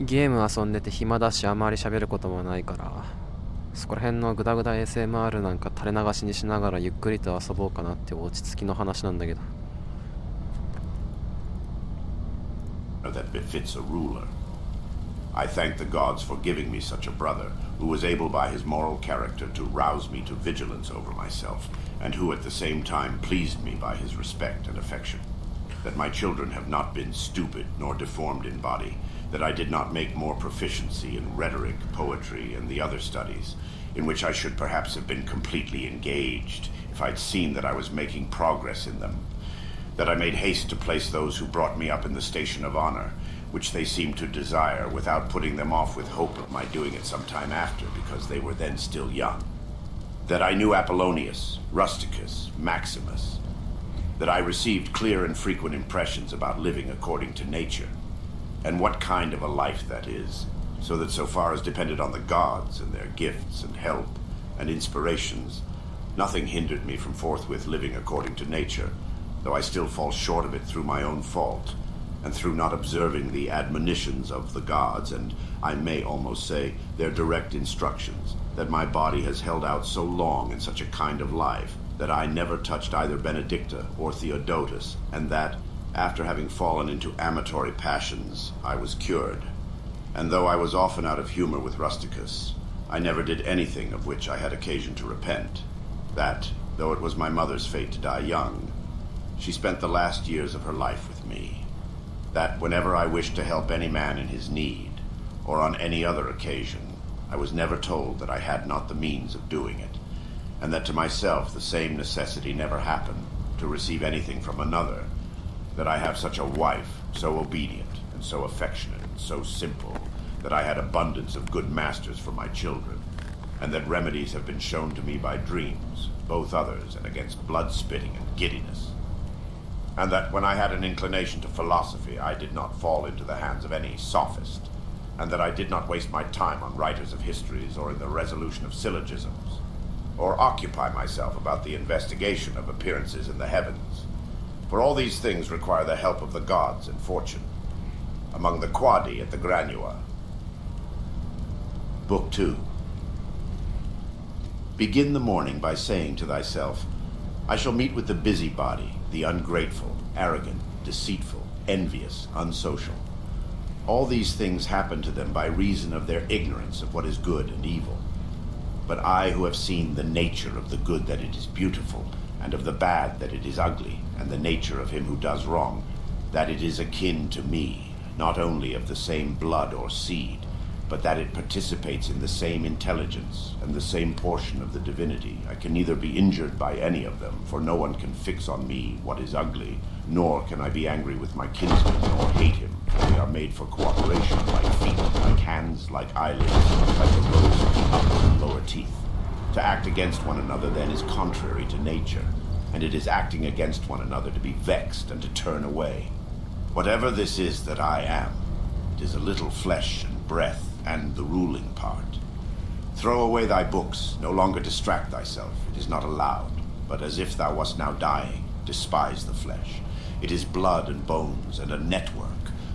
ゲーム遊んでて暇だしあまり喋ることもないから、そこら辺のグダグダ SMR なんか垂れ流しにしながらゆっくりと遊ぼうかなって落ち着きの話なんだけど。That befits a ruler. I thank the gods for giving me such a brother, who was able by his moral character to rouse me to vigilance over myself, and who at the same time pleased me by his respect and affection. That my children have not been stupid nor deformed in body, that I did not make more proficiency in rhetoric, poetry, and the other studies, in which I should perhaps have been completely engaged if I'd seen that I was making progress in them. That I made haste to place those who brought me up in the station of honor, which they seemed to desire, without putting them off with hope of my doing it some time after, because they were then still young. That I knew Apollonius, Rusticus, Maximus. That I received clear and frequent impressions about living according to nature, and what kind of a life that is, so that so far as depended on the gods and their gifts and help and inspirations, nothing hindered me from forthwith living according to nature, though I still fall short of it through my own fault, and through not observing the admonitions of the gods, and I may almost say their direct instructions, that my body has held out so long in such a kind of life, that I never touched either Benedicta or Theodotus, and that, after having fallen into amatory passions, I was cured. And though I was often out of humor with Rusticus, I never did anything of which I had occasion to repent. That, though it was my mother's fate to die young, she spent the last years of her life with me. That whenever I wished to help any man in his need, or on any other occasion, I was never told that I had not the means of doing it, and that to myself the same necessity never happened to receive anything from another. That I have such a wife, so obedient, and so affectionate, and so simple, that I had abundance of good masters for my children, and that remedies have been shown to me by dreams, both others, and against blood-spitting and giddiness. And that when I had an inclination to philosophy, I did not fall into the hands of any sophist, and that I did not waste my time on writers of histories or in the resolution of syllogisms, or occupy myself about the investigation of appearances in the heavens. For all these things require the help of the gods and fortune. Among the Quadi at the Granua. Book 2. Begin the morning by saying to thyself, I shall meet with the busybody, the ungrateful, arrogant, deceitful, envious, unsocial. All these things happen to them by reason of their ignorance of what is good and evil. But I, who have seen the nature of the good that it is beautiful, and of the bad that it is ugly, and the nature of him who does wrong, that it is akin to me, not only of the same blood or seed, but that it participates in the same intelligence and the same portion of the divinity. I can neither be injured by any of them, for no one can fix on me what is ugly, nor can I be angry with my kinsman, nor hate him, for we are made for cooperation, like feet, like hands, like eyelids, like the rows of the upper and lower teeth. To act against one another, then, is contrary to nature, and it is acting against one another to be vexed and to turn away. Whatever this is that I am, it is a little flesh and breath, and the ruling part. Throw away thy books, no longer distract thyself, it is not allowed, but as if thou wast now dying, despise the flesh. It is blood and bones, and a network,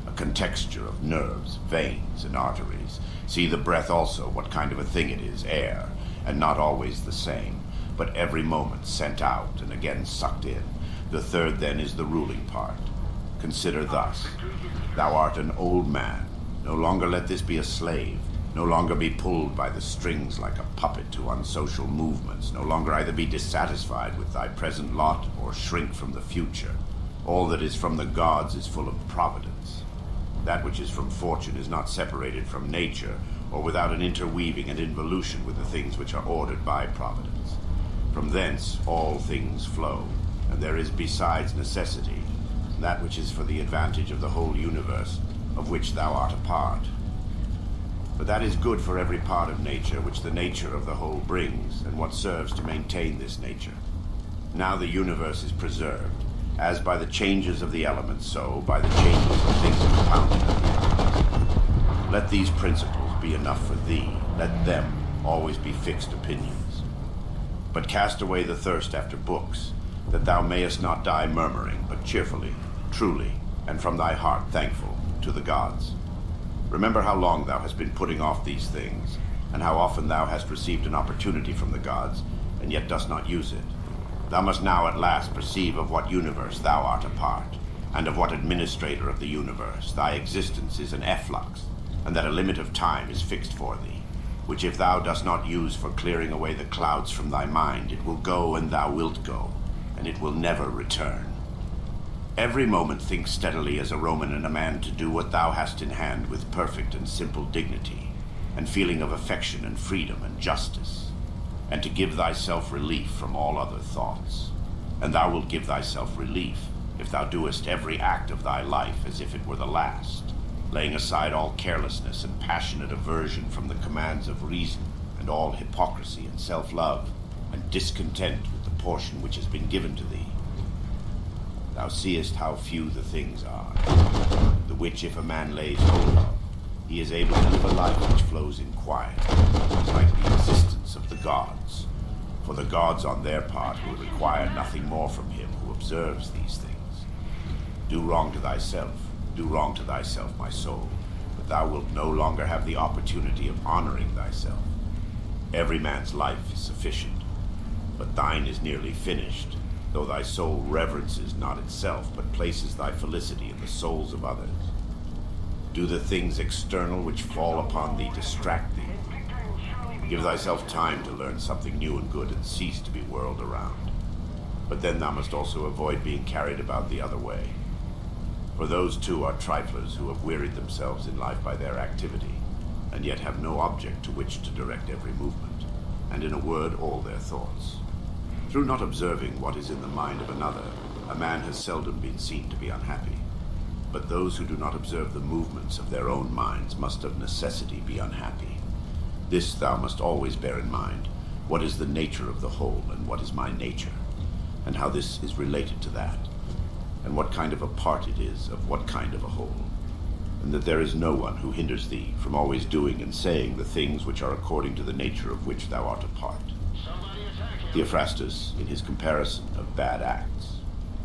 a contexture of nerves, veins, and arteries. See the breath also, what kind of a thing it is, air, and not always the same, but every moment sent out and again sucked in. The third then is the ruling part. Consider thus, thou art an old man, no longer let this be a slave, no longer be pulled by the strings like a puppet to unsocial movements, no longer either be dissatisfied with thy present lot or shrink from the future. All that is from the gods is full of providence. That which is from fortune is not separated from nature, or without an interweaving and involution with the things which are ordered by providence. From thence all things flow, and there is besides necessity, that which is for the advantage of the whole universe, of which thou art a part. But that is good for every part of nature which the nature of the whole brings, and what serves to maintain this nature. Now the universe is preserved, as by the changes of the elements, so by the changes of things compounded of the elements. Let these principles be enough for thee, let them always be fixed opinions. But cast away the thirst after books, that thou mayest not die murmuring, but cheerfully, truly, and from thy heart thankful to the gods. Remember how long thou hast been putting off these things, and how often thou hast received an opportunity from the gods, and yet dost not use it. Thou must now at last perceive of what universe thou art a part, and of what administrator of the universe thy existence is an efflux, and that a limit of time is fixed for thee, which if thou dost not use for clearing away the clouds from thy mind, it will go and thou wilt go, and it will never return. Every moment think steadily as a Roman and a man to do what thou hast in hand with perfect and simple dignity, and feeling of affection and freedom and justice, and to give thyself relief from all other thoughts. And thou wilt give thyself relief if thou doest every act of thy life as if it were the last, laying aside all carelessness and passionate aversion from the commands of reason, and all hypocrisy and self-love, and discontent with the portion which has been given to thee. Thou seest how few the things are, the which if a man lays hold of, he is able to live a life which flows in quiet, like the existence of the gods. For the gods on their part will require nothing more from him who observes these things. Do wrong to thyself, my soul, but thou wilt no longer have the opportunity of honoring thyself. Every man's life is sufficient, but thine is nearly finished, though thy soul reverences not itself, but places thy felicity in the souls of others. Do the things external which fall upon thee distract thee. Give thyself time to learn something new and good, and cease to be whirled around. But then thou must also avoid being carried about the other way. For those too are triflers who have wearied themselves in life by their activity, and yet have no object to which to direct every movement, and in a word all their thoughts. Through not observing what is in the mind of another, a man has seldom been seen to be unhappy. But those who do not observe the movements of their own minds must of necessity be unhappy. This thou must always bear in mind, what is the nature of the whole, and what is my nature, and how this is related to that, and what kind of a part it is of what kind of a whole, and that there is no one who hinders thee from always doing and saying the things which are according to the nature of which thou art a part. Theophrastus, in his comparison of bad acts,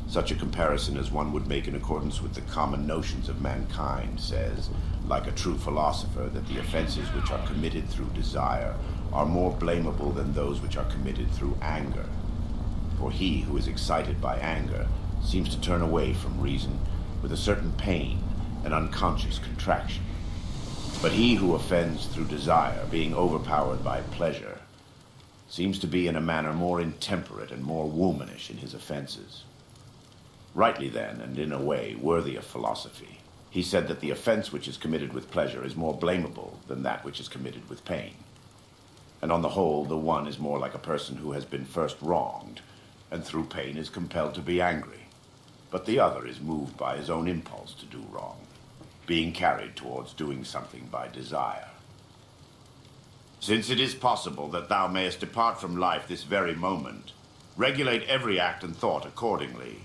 such a comparison as one would make in accordance with the common notions of mankind, says, like a true philosopher, that the offenses which are committed through desire are more blamable than those which are committed through anger. For he who is excited by anger seems to turn away from reason with a certain pain and unconscious contraction. But he who offends through desire, being overpowered by pleasure, seems to be in a manner more intemperate and more womanish in his offenses. Rightly then, and in a way worthy of philosophy, he said that the offense which is committed with pleasure is more blamable than that which is committed with pain. And on the whole, the one is more like a person who has been first wronged, and through pain is compelled to be angry. But the other is moved by his own impulse to do wrong, being carried towards doing something by desire. Since it is possible that thou mayest depart from life this very moment, regulate every act and thought accordingly.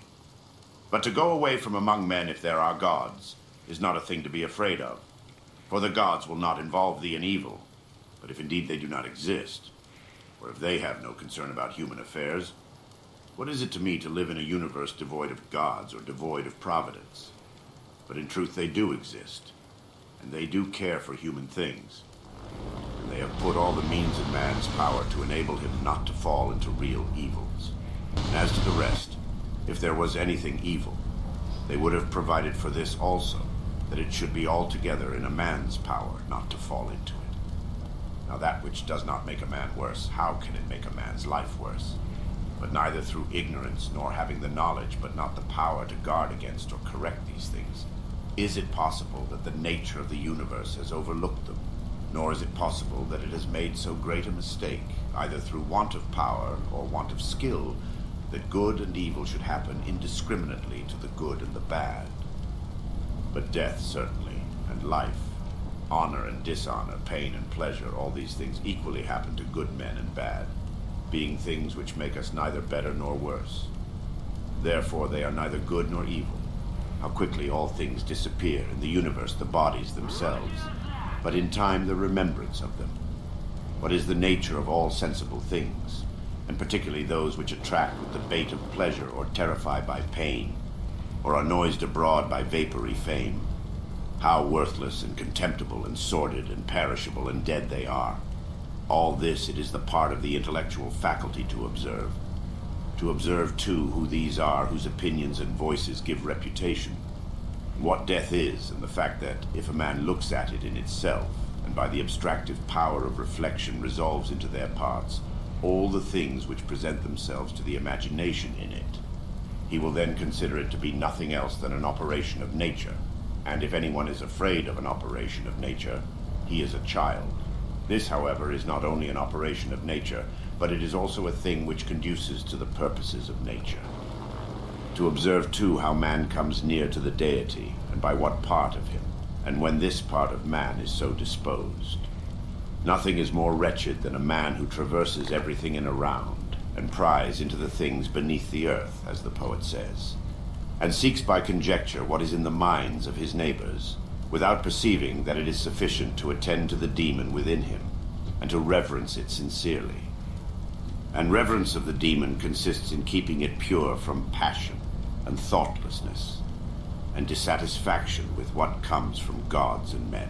But to go away from among men, if there are gods, is not a thing to be afraid of. For the gods will not involve thee in evil, but if indeed they do not exist, or if they have no concern about human affairs, what is it to me to live in a universe devoid of gods or devoid of providence? But in truth they do exist, and they do care for human things. And they have put all the means in man's power to enable him not to fall into real evils. And as to the rest, if there was anything evil, they would have provided for this also, that it should be altogether in a man's power not to fall into it. Now that which does not make a man worse, how can it make a man's life worse? But neither through ignorance, nor having the knowledge, but not the power to guard against or correct these things, is it possible that the nature of the universe has overlooked them, nor is it possible that it has made so great a mistake, either through want of power or want of skill, that good and evil should happen indiscriminately to the good and the bad. But death certainly, and life, honor and dishonor, pain and pleasure, all these things equally happen to good men and bad, being things which make us neither better nor worse. Therefore they are neither good nor evil. How quickly all things disappear, in the universe the bodies themselves, but in time the remembrance of them. What is the nature of all sensible things, and particularly those which attract with the bait of pleasure or terrify by pain, or are noised abroad by vapory fame? How worthless and contemptible and sordid and perishable and dead they are. All this it is the part of the intellectual faculty to observe. To observe, too, who these are whose opinions and voices give reputation. What death is, and the fact that, if a man looks at it in itself, and by the abstractive power of reflection resolves into their parts, all the things which present themselves to the imagination in it, he will then consider it to be nothing else than an operation of nature. And if anyone is afraid of an operation of nature, he is a child. This, however, is not only an operation of nature, but it is also a thing which conduces to the purposes of nature. To observe, too, how man comes near to the deity, and by what part of him, and when this part of man is so disposed. Nothing is more wretched than a man who traverses everything in a round, and pries into the things beneath the earth, as the poet says, and seeks by conjecture what is in the minds of his neighbors, without perceiving that it is sufficient to attend to the demon within him, and to reverence it sincerely. And reverence of the demon consists in keeping it pure from passion and thoughtlessness, and dissatisfaction with what comes from gods and men.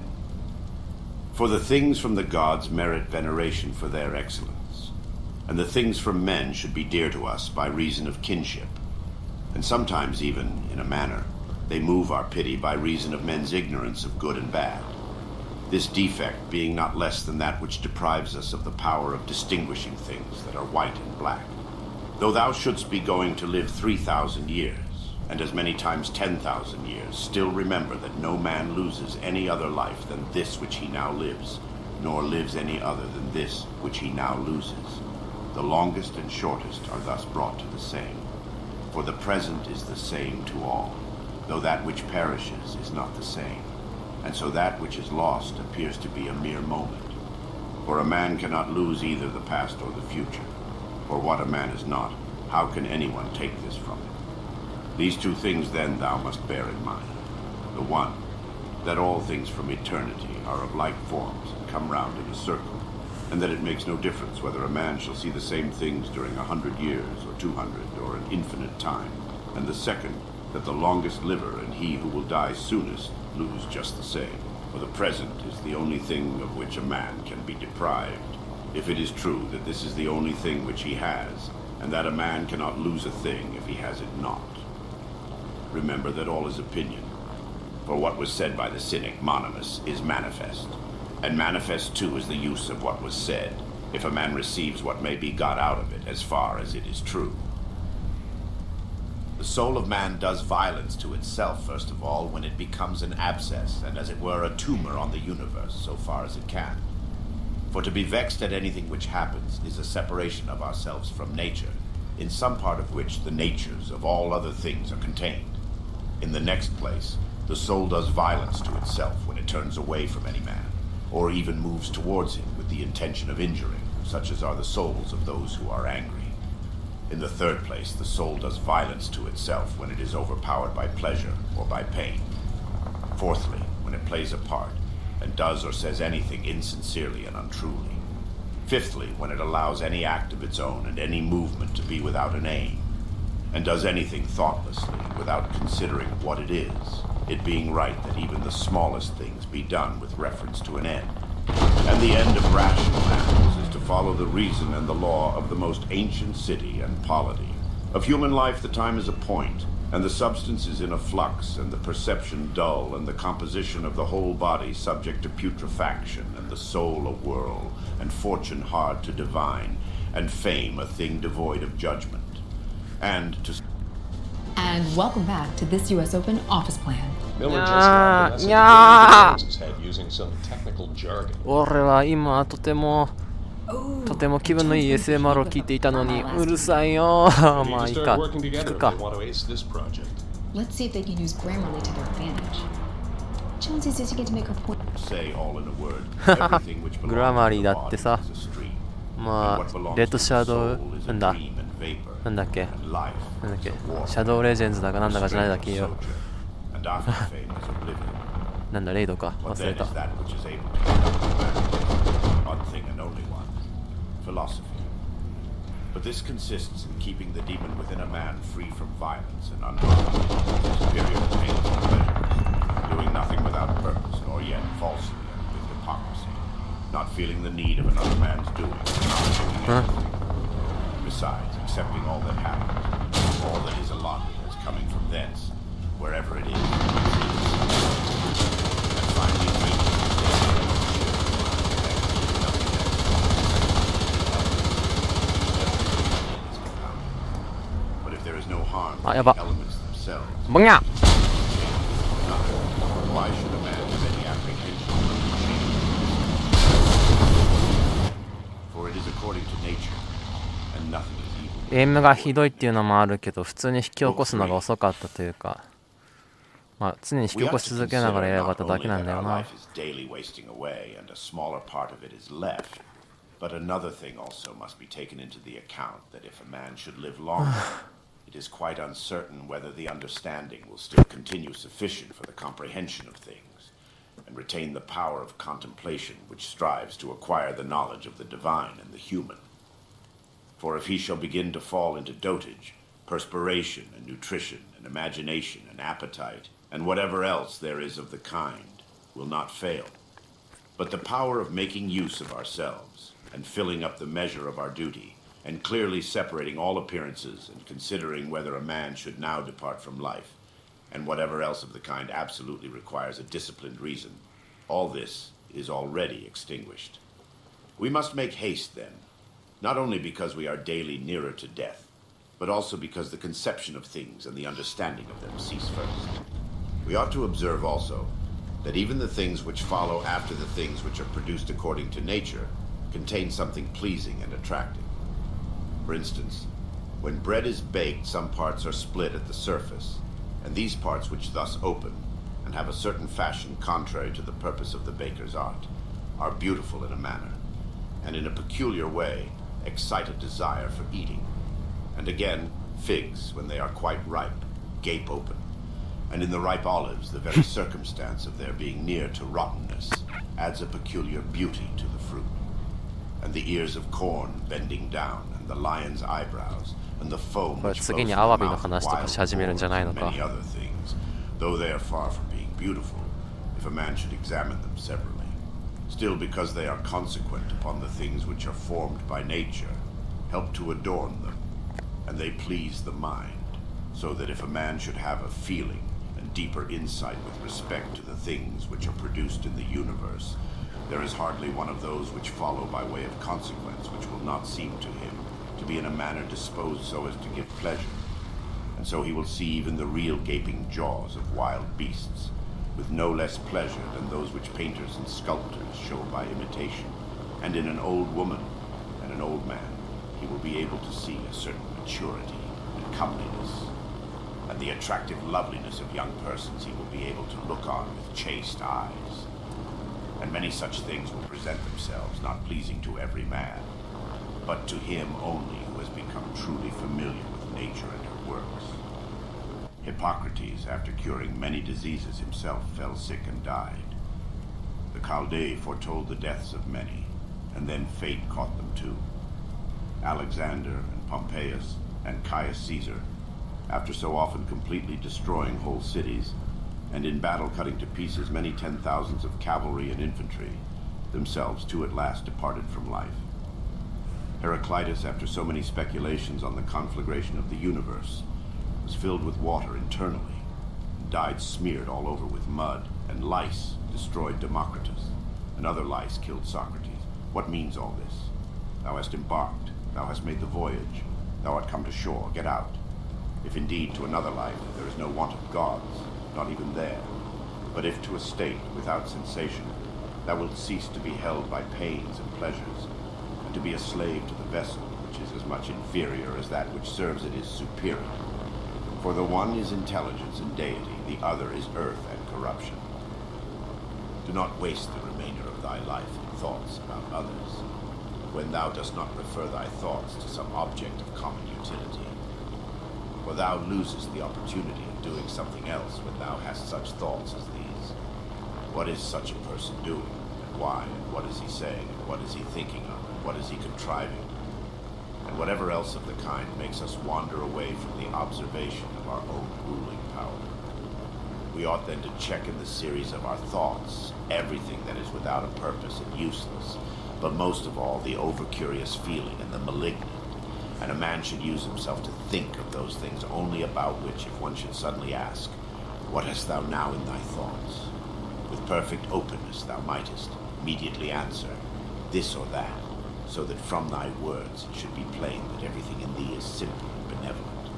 For the things from the gods merit veneration for their excellence, and the things from men should be dear to us by reason of kinship, and sometimes even, in a manner, they move our pity by reason of men's ignorance of good and bad, this defect being not less than that which deprives us of the power of distinguishing things that are white and black. Though thou shouldst be going to live 3,000 years, and as many times 10,000 years, still remember that no man loses any other life than this which he now lives, nor lives any other than this which he now loses. The longest and shortest are thus brought to the same. For the present is the same to all, though that which perishes is not the same. And so that which is lost appears to be a mere moment. For a man cannot lose either the past or the future. For what a man is not, how can anyone take this from him? These two things then thou must bear in mind. The one, that all things from eternity are of like forms and come round in a circle, and that it makes no difference whether a man shall see the same things during 100 years or 200 or an infinite time. And the second, that the longest liver and he who will die soonest lose just the same. For the present is the only thing of which a man can be deprived, if it is true that this is the only thing which he has, and that a man cannot lose a thing if he has it not. Remember that all is opinion, for what was said by the cynic Monimus is manifest, and manifest too is the use of what was said, if a man receives what may be got out of it as far as it is true. The soul of man does violence to itself, first of all, when it becomes an abscess, and as it were a tumor on the universe, so far as it can. For to be vexed at anything which happens is a separation of ourselves from nature, in some part of which the natures of all other things are contained. In the next place, the soul does violence to itself when it turns away from any man, or even moves towards him with the intention of injuring, such as are the souls of those who are angry. In the third place, the soul does violence to itself when it is overpowered by pleasure or by pain. Fourthly, when it plays a part, and does or says anything insincerely and untruly. Fifthly, when it allows any act of its own and any movement to be without an aim, and does anything thoughtlessly without considering what it is, it being right that even the smallest things be done with reference to an end. And the end of rational animals is to follow the reason and the law of the most ancient city and polity. Of human life the time is a point, and the substance is in a flux, and the perception dull, and the composition of the whole body subject to putrefaction, and the soul a whirl, and fortune hard to divine, and fame a thing devoid of judgment. And welcome back to this U.S. Open office plan. Miller just got the message in his head using some technical jargon. 俺は今とても気分のいい SMR を聞いていたのにうるさいよ。まあいいか、聞くか。 Let's see if they can use Grammarly to their advantage. Jonesy says you get to make her point. Say all in a word, everything which グラマ belongs リ to ー the だって body さ、 is a stream. ま And what あ belongs レッ to ド the シャド soul ウ is な a んだ dream and vapor, なんだっけ and life なんだっけ is a warp, シャドウレジェンズだかなんだかじゃないだっけ a よ soldier, and after fame is oblivion. なんだレイドか What 忘れ then た is that which is able to conduct man? One thing and only one, philosophy. But this consists in keeping the demon within a man free from violence and unharmed, superior to pains and pleasures. To doing nothing without purpose, nor yet falsely and with hypocrisy, not feeling the need of another man's doing, not doing anything. Besides, accepting all that happens, all that is allotted as coming from thence, wherever it is, and finally making but if there is no harm to the elements themselves, 뭐냐? why should a man have any apprehension of change? For it is according to nature, and nothing is evil. ゲームがひどいっていうのもあるけど、普通に引き起こすのが遅かったというか、まあ常に引き起こし続けながらやり方だけなんだよな。But another thing also must be taken into the account that if a man should live longer, it is quite uncertain whether the understanding will still continue sufficient for the comprehension of things, and retain the power of contemplation which strives to acquire the knowledge of the divine and the human. For if he shall begin to fall into dotage, perspiration and nutrition and imagination and appetite, and whatever else there is of the kind, will not fail. But the power of making use of ourselves, and filling up the measure of our duty, and clearly separating all appearances and considering whether a man should now depart from life, and whatever else of the kind absolutely requires a disciplined reason, all this is already extinguished. We must make haste then, not only because we are daily nearer to death, but also because the conception of things and the understanding of them cease first. We ought to observe also that even the things which follow after the things which are produced according to nature contain something pleasing and attractive. For instance, when bread is baked, some parts are split at the surface, and these parts which thus open, and have a certain fashion contrary to the purpose of the baker's art, are beautiful in a manner, and in a peculiar way excite a desire for eating. And again, figs, when they are quite ripe, gape open, and in the ripe olives the very circumstance of their being near to rottenness adds a peculiar beauty to the fruit. And the ears of corn bending down, and the lion's eyebrows, and the foam which flows from the mouth of wild boars, and many other things, though they are far from being beautiful, if a man should examine them severally, still because they are consequent upon the things which are formed by nature, help to adorn them, and they please the mind, so that if a man should have a feeling and deeper insight with respect to the things which are produced in the universe, there is hardly one of those which follow by way of consequence which will not seem to him to be in a manner disposed so as to give pleasure. And so he will see even the real gaping jaws of wild beasts, with no less pleasure than those which painters and sculptors show by imitation. And in an old woman and an old man, he will be able to see a certain maturity and comeliness. And the attractive loveliness of young persons he will be able to look on with chaste eyes. And many such things will present themselves, not pleasing to every man, but to him only who has become truly familiar with nature and her works. Hippocrates, after curing many diseases himself, fell sick and died. The Chaldei foretold the deaths of many, and then fate caught them too. Alexander and Pompeius and Caius Caesar, after so often completely destroying whole cities, and in battle cutting to pieces many 10,000s of cavalry and infantry, themselves too at last departed from life. Heraclitus, after so many speculations on the conflagration of the universe, was filled with water internally, and died smeared all over with mud, and lice destroyed Democritus, and other lice killed Socrates. What means all this? Thou hast embarked, thou hast made the voyage, thou art come to shore, get out. If indeed to another life there is no want of gods, not even there, but if to a state without sensation, thou wilt cease to be held by pains and pleasures, and to be a slave to the vessel, which is as much inferior as that which serves it is superior. For the one is intelligence and deity, the other is earth and corruption. Do not waste the remainder of thy life in thoughts about others, when thou dost not refer thy thoughts to some object of common utility. For thou losest the opportunity of doing something else when thou hast such thoughts as these. What is such a person doing, and why, and what is he saying, and what is he thinking of, and what is he contriving? And whatever else of the kind makes us wander away from the observation of our own ruling power. We ought then to check in the series of our thoughts, everything that is without a purpose and useless, but most of all the over-curious feeling and the malignant. And a man should use himself to think of those things only about which, if one should suddenly ask, what hast thou now in thy thoughts? With perfect openness thou mightest immediately answer, this or that, so that from thy words it should be plain that everything in thee is simple and benevolent,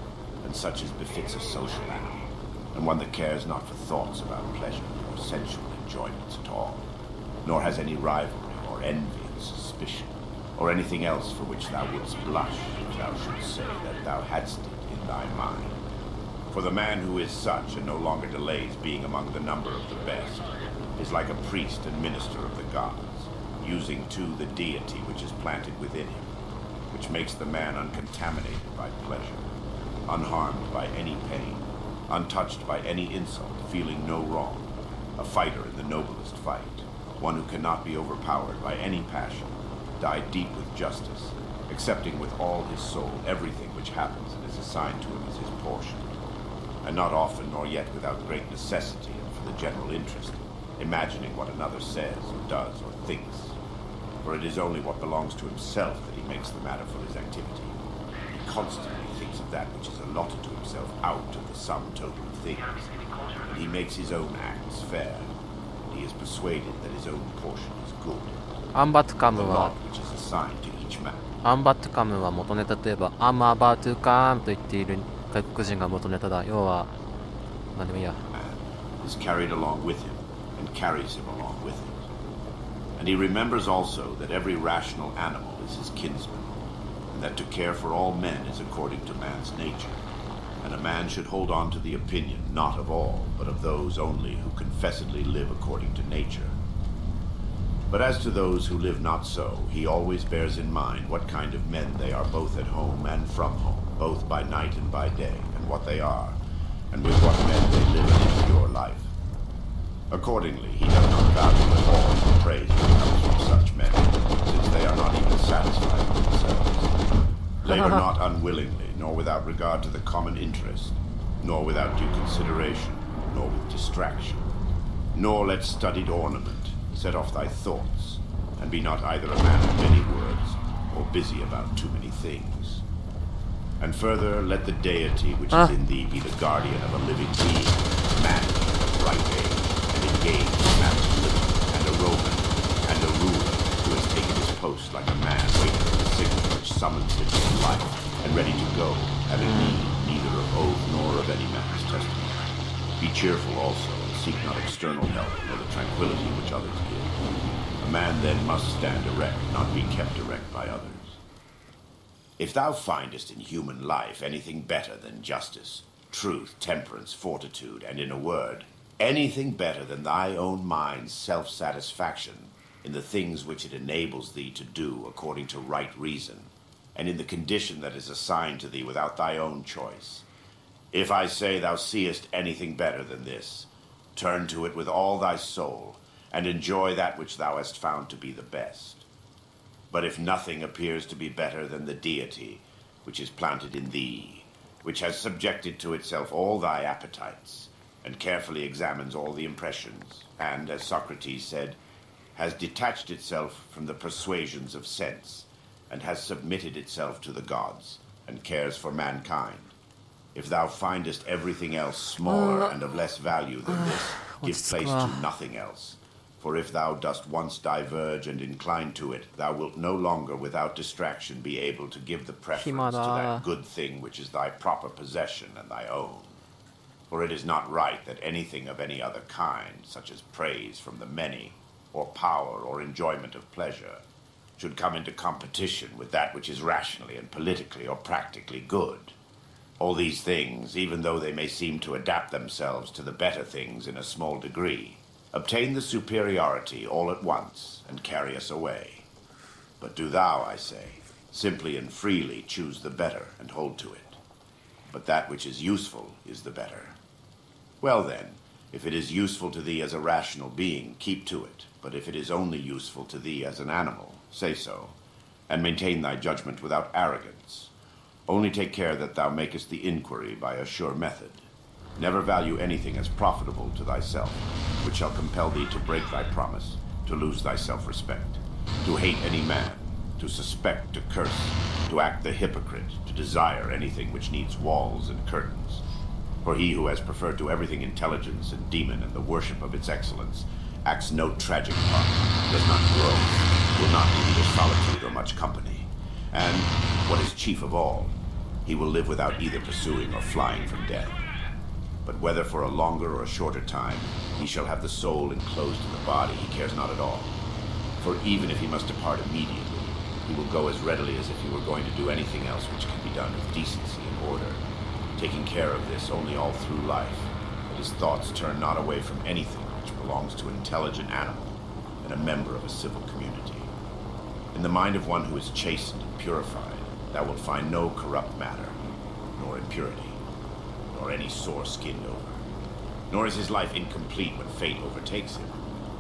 and such as befits a social animal, and one that cares not for thoughts about pleasure or sensual enjoyments at all, nor has any rivalry or envy and suspicion, or anything else for which thou wouldst blush if thou shouldst say that thou hadst it in thy mind. For the man who is such and no longer delays being among the number of the best is like a priest and minister of the gods, using too the deity which is planted within him, which makes the man uncontaminated by pleasure, unharmed by any pain, untouched by any insult, feeling no wrong, a fighter in the noblest fight, one who cannot be overpowered by any passion, die deep with justice, accepting with all his soul everything which happens and is assigned to him as his portion, and not often nor yet without great necessity and for the general interest, imagining what another says or does or thinks, for it is only what belongs to himself that he makes the matter for his activity. He constantly thinks of that which is allotted to himself out of the sum total of things, and he makes his own acts fair, and he is persuaded that his own portion is good. アンバトカム The は lot which is assigned to each man アンバトカムは元ネタといえば I'm about to come と言っている外国人が元ネタだ。要は何でもいいや。 is carried along with him and carries him along with it. And he remembers also that every rational animal is his kinsman, and that to care for all men is according to man's nature, and a man should hold on to the opinion not of all, but of those only who confessedly live according to nature. But as to those who live not so, he always bears in mind what kind of men they are both at home and from home, both by night and by day, and what they are, and with what men they live an impure life. Accordingly, he does not value at all the praise that comes from such men, since they are not even satisfied with themselves. Labor not unwillingly, nor without regard to the common interest, nor without due consideration, nor with distraction. Nor let studied ornament set off thy thoughts, and be not either a man of many words, or busy about too many things. And further, let the deity which is in thee be the guardian of a living being, managed of right age, and engaged in matters of liberty, and a Roman, and a ruler, who has taken his post like a man waiting for the signal which summons him to life, and ready to go, having need neither of oath nor of any man's testimony. Be cheerful also, and seek not external help, nor the tranquility which others give. A man then must stand erect, not be kept erect by others. If thou findest in human life anything better than justice, truth, temperance, fortitude, and in a word, anything better than thy own mind's self-satisfaction in the things which it enables thee to do according to right reason, and in the condition that is assigned to thee without thy own choice, if I say thou seest anything better than this, turn to it with all thy soul, and enjoy that which thou hast found to be the best. But if nothing appears to be better than the deity which is planted in thee, which has subjected to itself all thy appetites, and carefully examines all the impressions, and, as Socrates said, has detached itself from the persuasions of sense, and has submitted itself to the gods, and cares for mankind, if thou findest everything else smaller and of less value than this, give place to nothing else. For if thou dost once diverge and incline to it, thou wilt no longer without distraction be able to give the preference to that good thing which is thy proper possession and thy own. For it is not right that anything of any other kind, such as praise from the many, or power or enjoyment of pleasure, should come into competition with that which is rationally and politically or practically good. All these things, even though they may seem to adapt themselves to the better things in a small degree, obtain the superiority all at once and carry us away. But do thou, I say, simply and freely choose the better and hold to it. But that which is useful is the better. Well then, if it is useful to thee as a rational being, keep to it. But if it is only useful to thee as an animal, say so, and maintain thy judgment without arrogance. Only take care that thou makest the inquiry by a sure method. Never value anything as profitable to thyself, which shall compel thee to break thy promise, to lose thy self-respect, to hate any man, to suspect, to curse, to act the hypocrite, to desire anything which needs walls and curtains. For he who has preferred to everything intelligence and demon and the worship of its excellence, acts no tragic part, does not grow, will not need either solitude or much company. And, what is chief of all, he will live without either pursuing or flying from death. But whether for a longer or a shorter time, he shall have the soul enclosed in the body, he cares not at all. For even if he must depart immediately, he will go as readily as if he were going to do anything else which can be done with decency and order, taking care of this only all through life, that his thoughts turn not away from anything which belongs to an intelligent animal and a member of a civil community. In the mind of one who is chastened and purified, thou wilt find no corrupt matter, nor impurity, nor any sore skinned over. Nor is his life incomplete when fate overtakes him,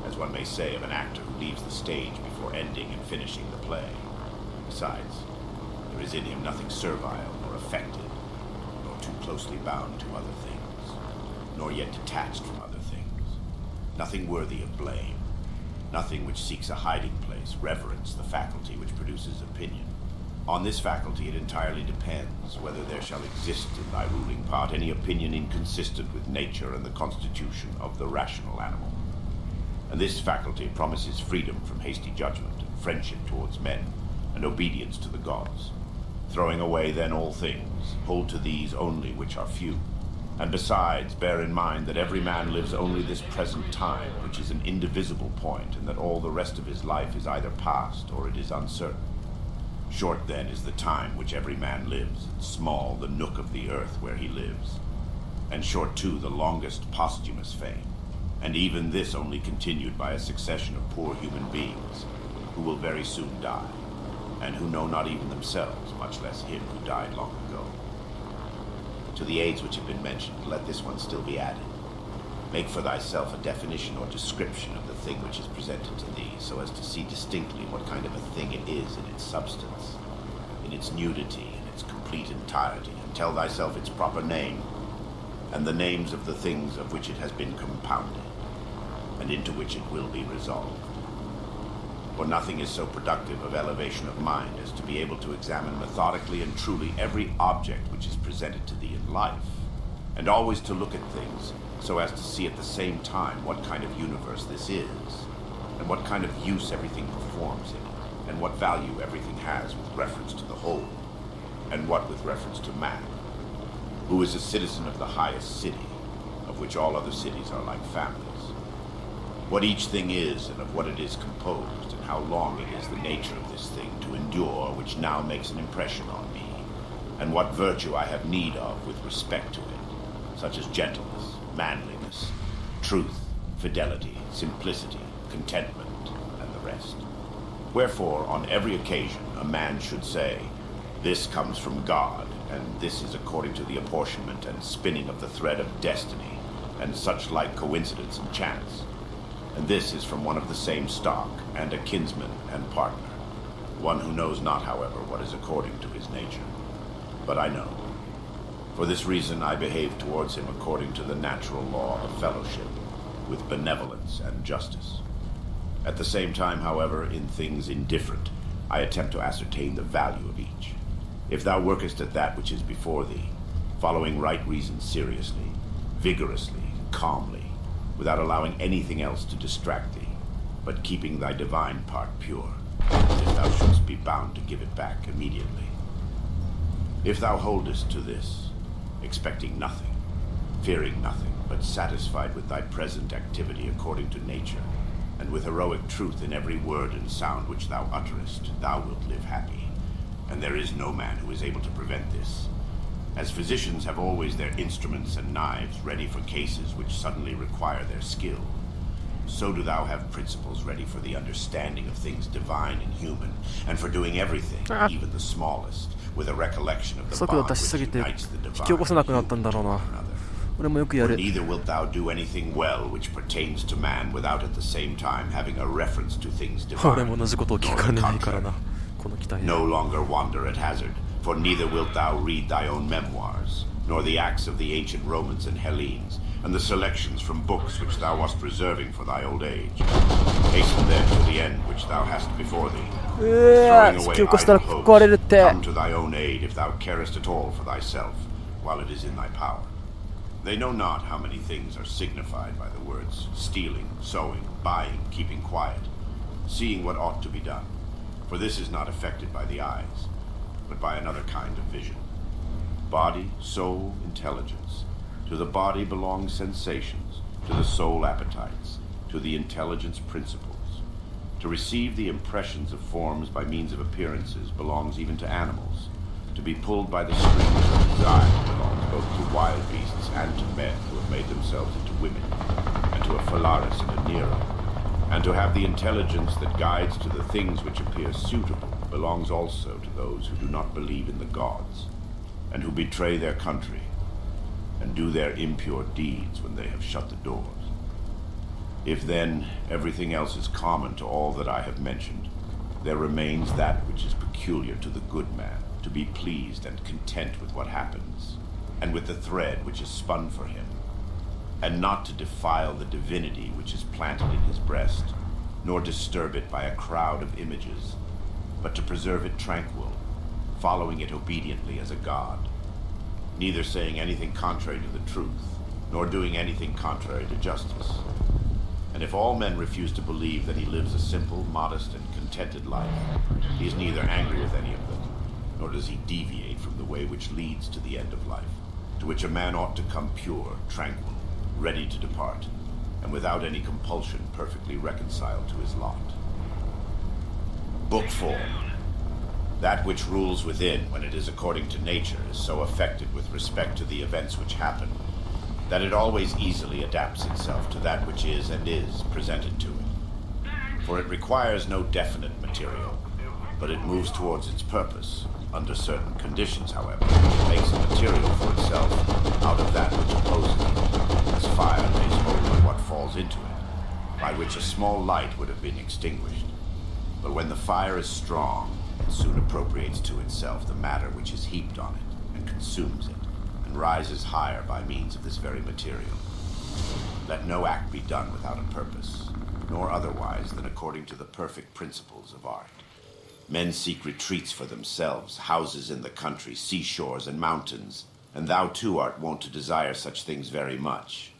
as one may say of an actor who leaves the stage before ending and finishing the play. Besides, there is in him nothing servile nor affected, nor too closely bound to other things, nor yet detached from other things. Nothing worthy of blame, nothing which seeks a hiding place, reverence the faculty which produces opinion. On this faculty it entirely depends whether there shall exist in thy ruling part any opinion inconsistent with nature and the constitution of the rational animal. And this faculty promises freedom from hasty judgment and friendship towards men, and obedience to the gods. Throwing away then all things, hold to these only which are few. And besides, bear in mind that every man lives only this present time, which is an indivisible point, and that all the rest of his life is either past or it is uncertain. Short then is the time which every man lives, and small the nook of the earth where he lives. And short too the longest posthumous fame, and even this only continued by a succession of poor human beings, who will very soon die, and who know not even themselves, much less him who died long ago. To the aids which have been mentioned, let this one still be added. Make for thyself a definition or description of the thing which is presented to thee, so as to see distinctly what kind of a thing it is in its substance, in its nudity, in its complete entirety, and tell thyself its proper name, and the names of the things of which it has been compounded, and into which it will be resolved. For nothing is so productive of elevation of mind as to be able to examine methodically and truly every object which is presented to thee in life, and always to look at things so as to see at the same time what kind of universe this is, and what kind of use everything performs in it, and what value everything has with reference to the whole, and what with reference to man, who is a citizen of the highest city, of which all other cities are like families. What each thing is, and of what it is composed, and how long it is the nature of this thing to endure, which now makes an impression on me, and what virtue I have need of with respect to it, such as gentleness, manliness, truth, fidelity, simplicity, contentment, and the rest. Wherefore, on every occasion, a man should say, this comes from God, and this is according to the apportionment and spinning of the thread of destiny, and such like coincidence and chance. And this is from one of the same stock, and a kinsman and partner, one who knows not, however, what is according to his nature. But I know. For this reason I behave towards him according to the natural law of fellowship, with benevolence and justice. At the same time, however, in things indifferent, I attempt to ascertain the value of each. If thou workest at that which is before thee, following right reason seriously, vigorously, calmly, without allowing anything else to distract thee, but keeping thy divine part pure, as if thou shouldst be bound to give it back immediately. If thou holdest to this, expecting nothing, fearing nothing, but satisfied with thy present activity according to nature, and with heroic truth in every word and sound which thou utterest, thou wilt live happy, and there is no man who is able to prevent this. As physicians have always their instruments and knives ready for cases which suddenly require their skill, so do thou have principles ready for the understanding of things divine and human, and for doing everything, even the smallest, with a recollection of the 速度 bond 出しす which ぎて unites the 引き起こせなくなったん divine だろう to な。 one another. 俺もよくや For る。 neither wilt thou do anything well which pertains to man without at the same time having a reference to things 俺 divine, も同じことを聞 nor か the ねないから contrary. な。この期待。 No longer wander at hazard, for neither wilt thou read thy own memoirs, nor the acts of the ancient Romans and Hellenes, and the selections from books which thou wast reserving for thy old age. Hasten then to the end which thou hast before thee. 地球越したら壊れるって。 Come to thy own aid if thou carest at all for thyself, while it is in thy power. They know not how many things are signified by the words stealing, sowing, buying, keeping quiet, seeing what ought to be done. For this is not affected by the eyes, but by another kind of vision. Body, soul, intelligence. To the body belong sensations, to the soul appetites, to the intelligence principles. To receive the impressions of forms by means of appearances belongs even to animals. To be pulled by the strings of desire belongs both to wild beasts and to men who have made themselves into women, and to a Phalaris and a Nero. And to have the intelligence that guides to the things which appear suitable belongs also to those who do not believe in the gods, and who betray their country, and do their impure deeds when they have shut the doors. If then everything else is common to all that I have mentioned, there remains that which is peculiar to the good man, to be pleased and content with what happens, and with the thread which is spun for him, and not to defile the divinity which is planted in his breast, nor disturb it by a crowd of images, but to preserve it tranquil, following it obediently as a god, neither saying anything contrary to the truth, nor doing anything contrary to justice. And if all men refuse to believe that he lives a simple, modest, and contented life, he is neither angry with any of them, nor does he deviate from the way which leads to the end of life, to which a man ought to come pure, tranquil, ready to depart, and without any compulsion perfectly reconciled to his lot. Book 4. That which rules within when it is according to nature is so affected with respect to the events which happen, that it always easily adapts itself to that which is and is presented to it. For it requires no definite material, but it moves towards its purpose. Under certain conditions, however, it makes a material for itself out of that which opposes it, as fire lays hold on what falls into it, by which a small light would have been extinguished. But when the fire is strong, it soon appropriates to itself the matter which is heaped on it, and consumes it, and rises higher by means of this very material. Let no act be done without a purpose, nor otherwise than according to the perfect principles of art. Men seek retreats for themselves, houses in the country, seashores, and mountains, and thou too art wont to desire such things very much.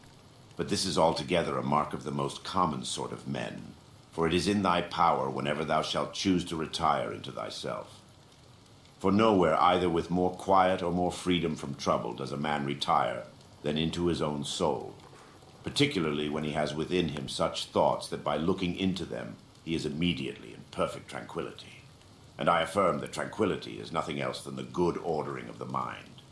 But this is altogether a mark of the most common sort of men, for it is in thy power whenever thou shalt choose to retire into thyself. For nowhere, either with more quiet or more freedom from trouble, does a man retire than into his own soul, particularly when he has within him such thoughts that by looking into them he is immediately in perfect tranquility. And I affirm that tranquility is nothing else than the good ordering of the mind.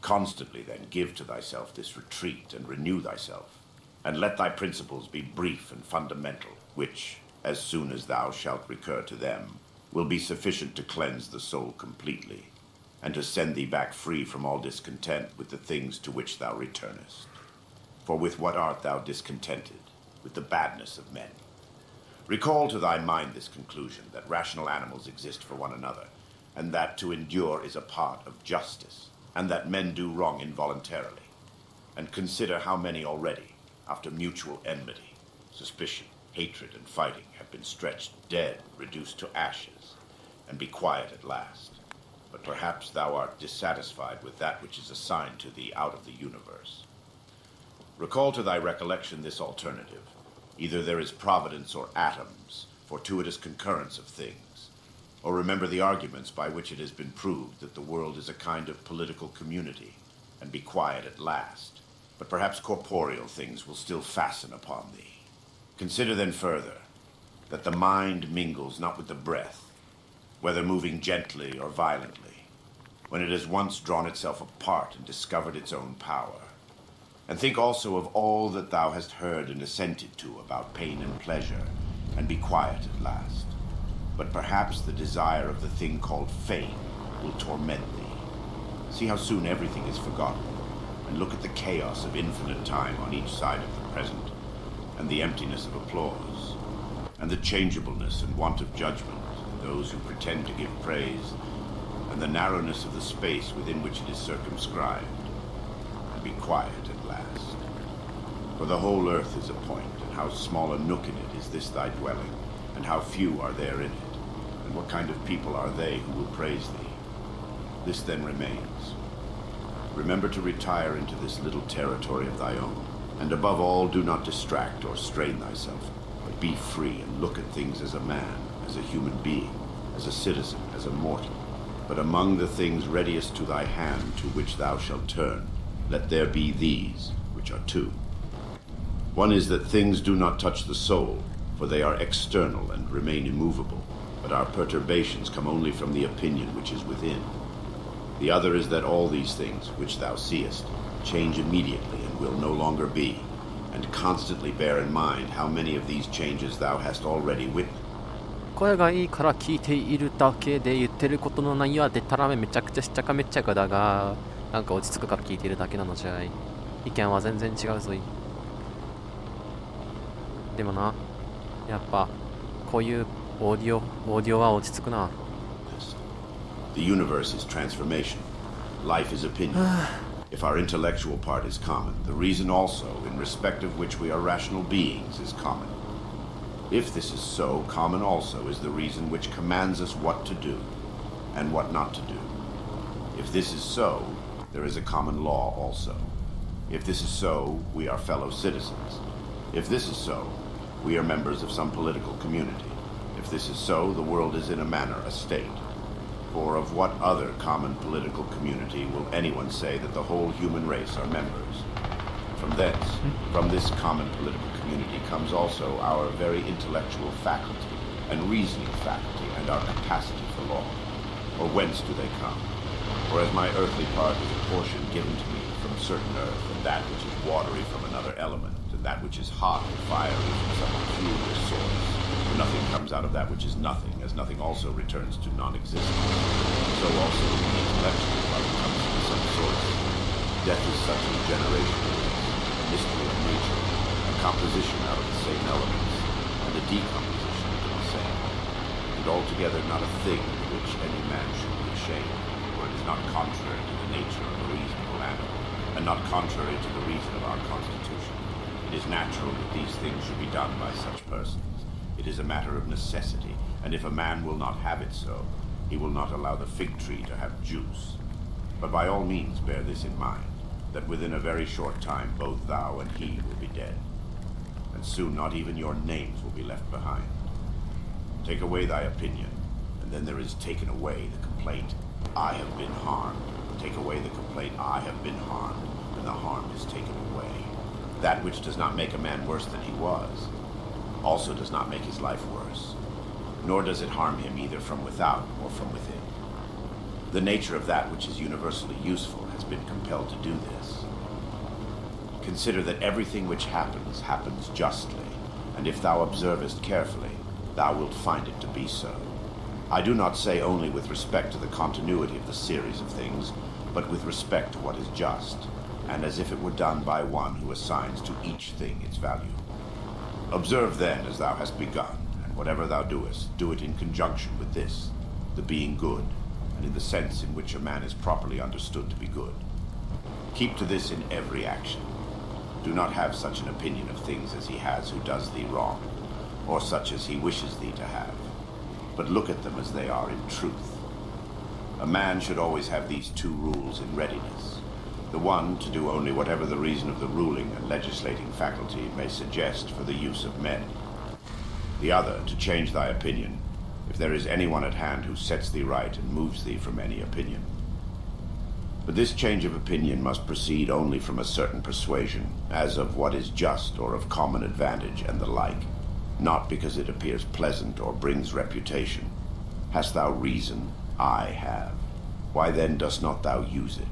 Constantly then give to thyself this retreat and renew thyself, and let thy principles be brief and fundamental, which, as soon as thou shalt recur to them, will be sufficient to cleanse the soul completely, and to send thee back free from all discontent with the things to which thou returnest. For with what art thou discontented? With the badness of men. Recall to thy mind this conclusion, that rational animals exist for one another, and that to endure is a part of justice, and that men do wrong involuntarily. And consider how many already, after mutual enmity, suspicion, hatred, and fighting, have been stretched dead, reduced to ashes, and be quiet at last. But perhaps thou art dissatisfied with that which is assigned to thee out of the universe. Recall to thy recollection this alternative. Either there is providence or atoms, fortuitous concurrence of things, or remember the arguments by which it has been proved that the world is a kind of political community, and be quiet at last. But perhaps corporeal things will still fasten upon thee. Consider then further, that the mind mingles not with the breath, whether moving gently or violently, when it has once drawn itself apart and discovered its own power. And think also of all that thou hast heard and assented to about pain and pleasure, and be quiet at last. But perhaps the desire of the thing called fame will torment thee. See how soon everything is forgotten, and look at the chaos of infinite time on each side of the present, and the emptiness of applause, and the changeableness and want of judgment in those who pretend to give praise, and the narrowness of the space within which it is circumscribed. be quiet at last. For the whole earth is a point, and how small a nook in it is this thy dwelling, and how few are there in it, and what kind of people are they who will praise thee? This then remains. Remember to retire into this little territory of thy own, and above all do not distract or strain thyself, but be free and look at things as a man, as a human being, as a citizen, as a mortal. But among the things readiest to thy hand to which thou shalt turn, let there be these, which are two. One is that things do not touch the soul, for they are external and remain immovable, but our perturbations come only from the opinion which is within. The other is that all these things, which thou seest, change immediately and will no longer be, and constantly bear in mind how many of these changes thou hast already witnessed. 声がいいから聞いているだけで言ってることの内容はでたらめめちゃくちゃしっちゃかめっちゃかだが、なんか落ち着くから聞いているだけなのじゃい。意見は全然違うぞい。でもな、やっぱこういうオーディオは落ち着くな。The universe is transformation. Life is opinion. If our intellectual part is common, the reason also, in respect of which we are rational beings, is common. If this is so, common also is the reason which commands us what to do and what not to do. If this is so, there is a common law also. If this is so, we are fellow citizens. If this is so, we are members of some political community. If this is so, the world is in a manner a state. For of what other common political community will anyone say that the whole human race are members? From thence, from this common political community comes also our very intellectual faculty and reasoning faculty and our capacity for law. Or whence do they come? For as my earthly part is a portion given to me from certain earth, and that which is watery from another element, and that which is hot and fiery from some peculiar source, for nothing comes out of that which is nothing, as nothing also returns to non-existence. So also the intellectual part comes from some source. Death is such a generation of a mystery of nature, a composition out of the same elements, and a decomposition of the same, and altogether not a thing of which any man should be ashamed, for it is not contrary to the nature of a reasonable animal, and not contrary to the reason of our constitution. It is natural that these things should be done by such persons. It is a matter of necessity, and if a man will not have it so, he will not allow the fig tree to have juice. But by all means bear this in mind, that within a very short time both thou and he will be dead, and soon not even your names will be left behind. Take away thy opinion, and then there is taken away the complaint, I have been harmed. Take away the complaint, I have been harmed, and the harm is taken away. That which does not make a man worse than he was, also does not make his life worse, nor does it harm him either from without or from within. The nature of that which is universally useful has been compelled to do this. Consider that everything which happens, happens justly, and if thou observest carefully, thou wilt find it to be so. I do not say only with respect to the continuity of the series of things, but with respect to what is just, and as if it were done by one who assigns to each thing its value. Observe then as thou hast begun, and whatever thou doest, do it in conjunction with this, the being good, and in the sense in which a man is properly understood to be good. Keep to this in every action. Do not have such an opinion of things as he has who does thee wrong, or such as he wishes thee to have, but look at them as they are in truth. A man should always have these two rules in readiness. The one, to do only whatever the reason of the ruling and legislating faculty may suggest for the use of men. The other, to change thy opinion, if there is anyone at hand who sets thee right and moves thee from any opinion. But this change of opinion must proceed only from a certain persuasion, as of what is just or of common advantage and the like, not because it appears pleasant or brings reputation. Hast thou reason? I have. Why then dost not thou use it?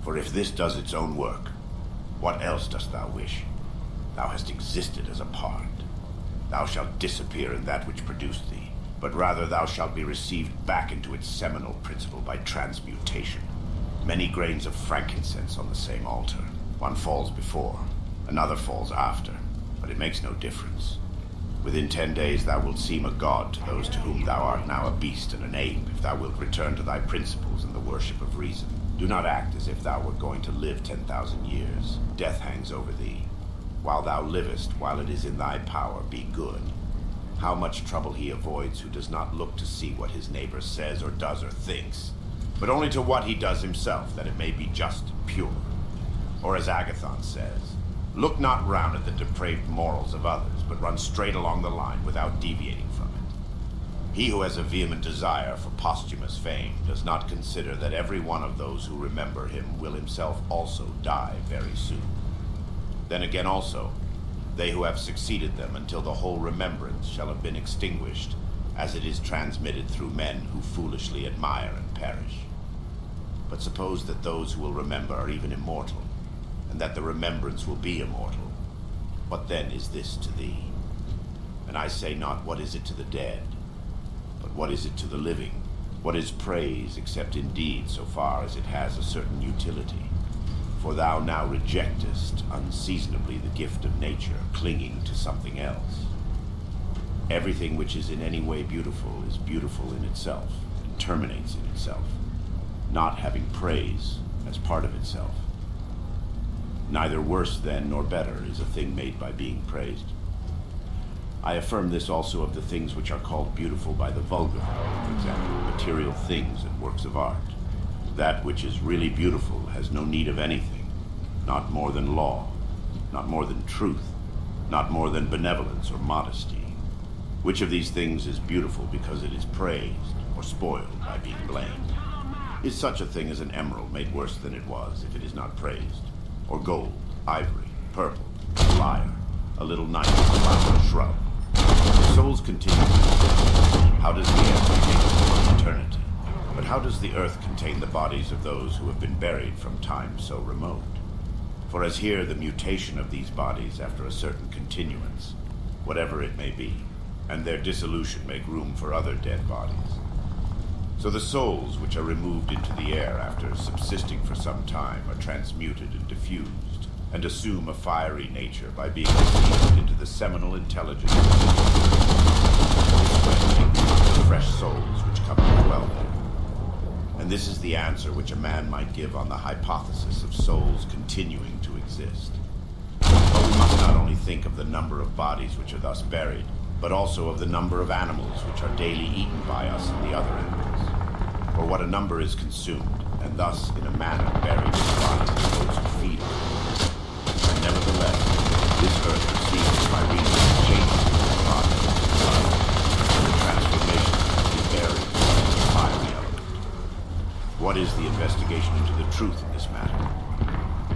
For if this does its own work, what else dost thou wish? Thou hast existed as a part. Thou shalt disappear in that which produced thee, but rather thou shalt be received back into its seminal principle by transmutation. Many grains of frankincense on the same altar. One falls before, another falls after, but it makes no difference. Within 10 days thou wilt seem a god to those to whom thou art now a beast and an ape, if thou wilt return to thy principles and the worship of reason. Do not act as if thou wert going to live 10,000 years. Death hangs over thee. While thou livest, while it is in thy power, be good. How much trouble he avoids who does not look to see what his neighbor says or does or thinks, but only to what he does himself, that it may be just and pure. Or as Agathon says, look not round at the depraved morals of others, but run straight along the line without deviating from it. He who has a vehement desire for posthumous fame does not consider that every one of those who remember him will himself also die very soon. Then again also, they who have succeeded them until the whole remembrance shall have been extinguished, as it is transmitted through men who foolishly admire and perish. But suppose that those who will remember are even immortal, and that the remembrance will be immortal. What then is this to thee? And I say not, what is it to the dead, but what is it to the living? What is praise, except indeed so far as it has a certain utility? For thou now rejectest unseasonably the gift of nature, clinging to something else. Everything which is in any way beautiful is beautiful in itself, and terminates in itself, not having praise as part of itself. Neither worse then nor better is a thing made by being praised. I affirm this also of the things which are called beautiful by the vulgar, for example, material things and works of art. That which is really beautiful has no need of anything, not more than law, not more than truth, not more than benevolence or modesty. Which of these things is beautiful because it is praised, or spoiled by being blamed? Is such a thing as an emerald made worse than it was if it is not praised? Or gold, ivory, purple, a lyre, a little knife, a flower, a shrub? The souls continue. How does the air contain eternity? But how does the earth contain the bodies of those who have been buried from time so remote? For as here the mutation of these bodies after a certain continuance, whatever it may be, and their dissolution make room for other dead bodies, so the souls which are removed into the air after subsisting for some time are transmuted and diffused, and assume a fiery nature by being received into the seminal intelligence of the fresh souls which come to dwell there. And this is the answer which a man might give on the hypothesis of souls continuing to exist. But we must not only think of the number of bodies which are thus buried, but also of the number of animals which are daily eaten by us and the other animals. For what a number is consumed, and thus in a manner buried in bodies of those who feed on it. And nevertheless, this earth receives by reason of changes in its body, and the transformation is buried in the fiery element. What is the investigation into the truth in this matter?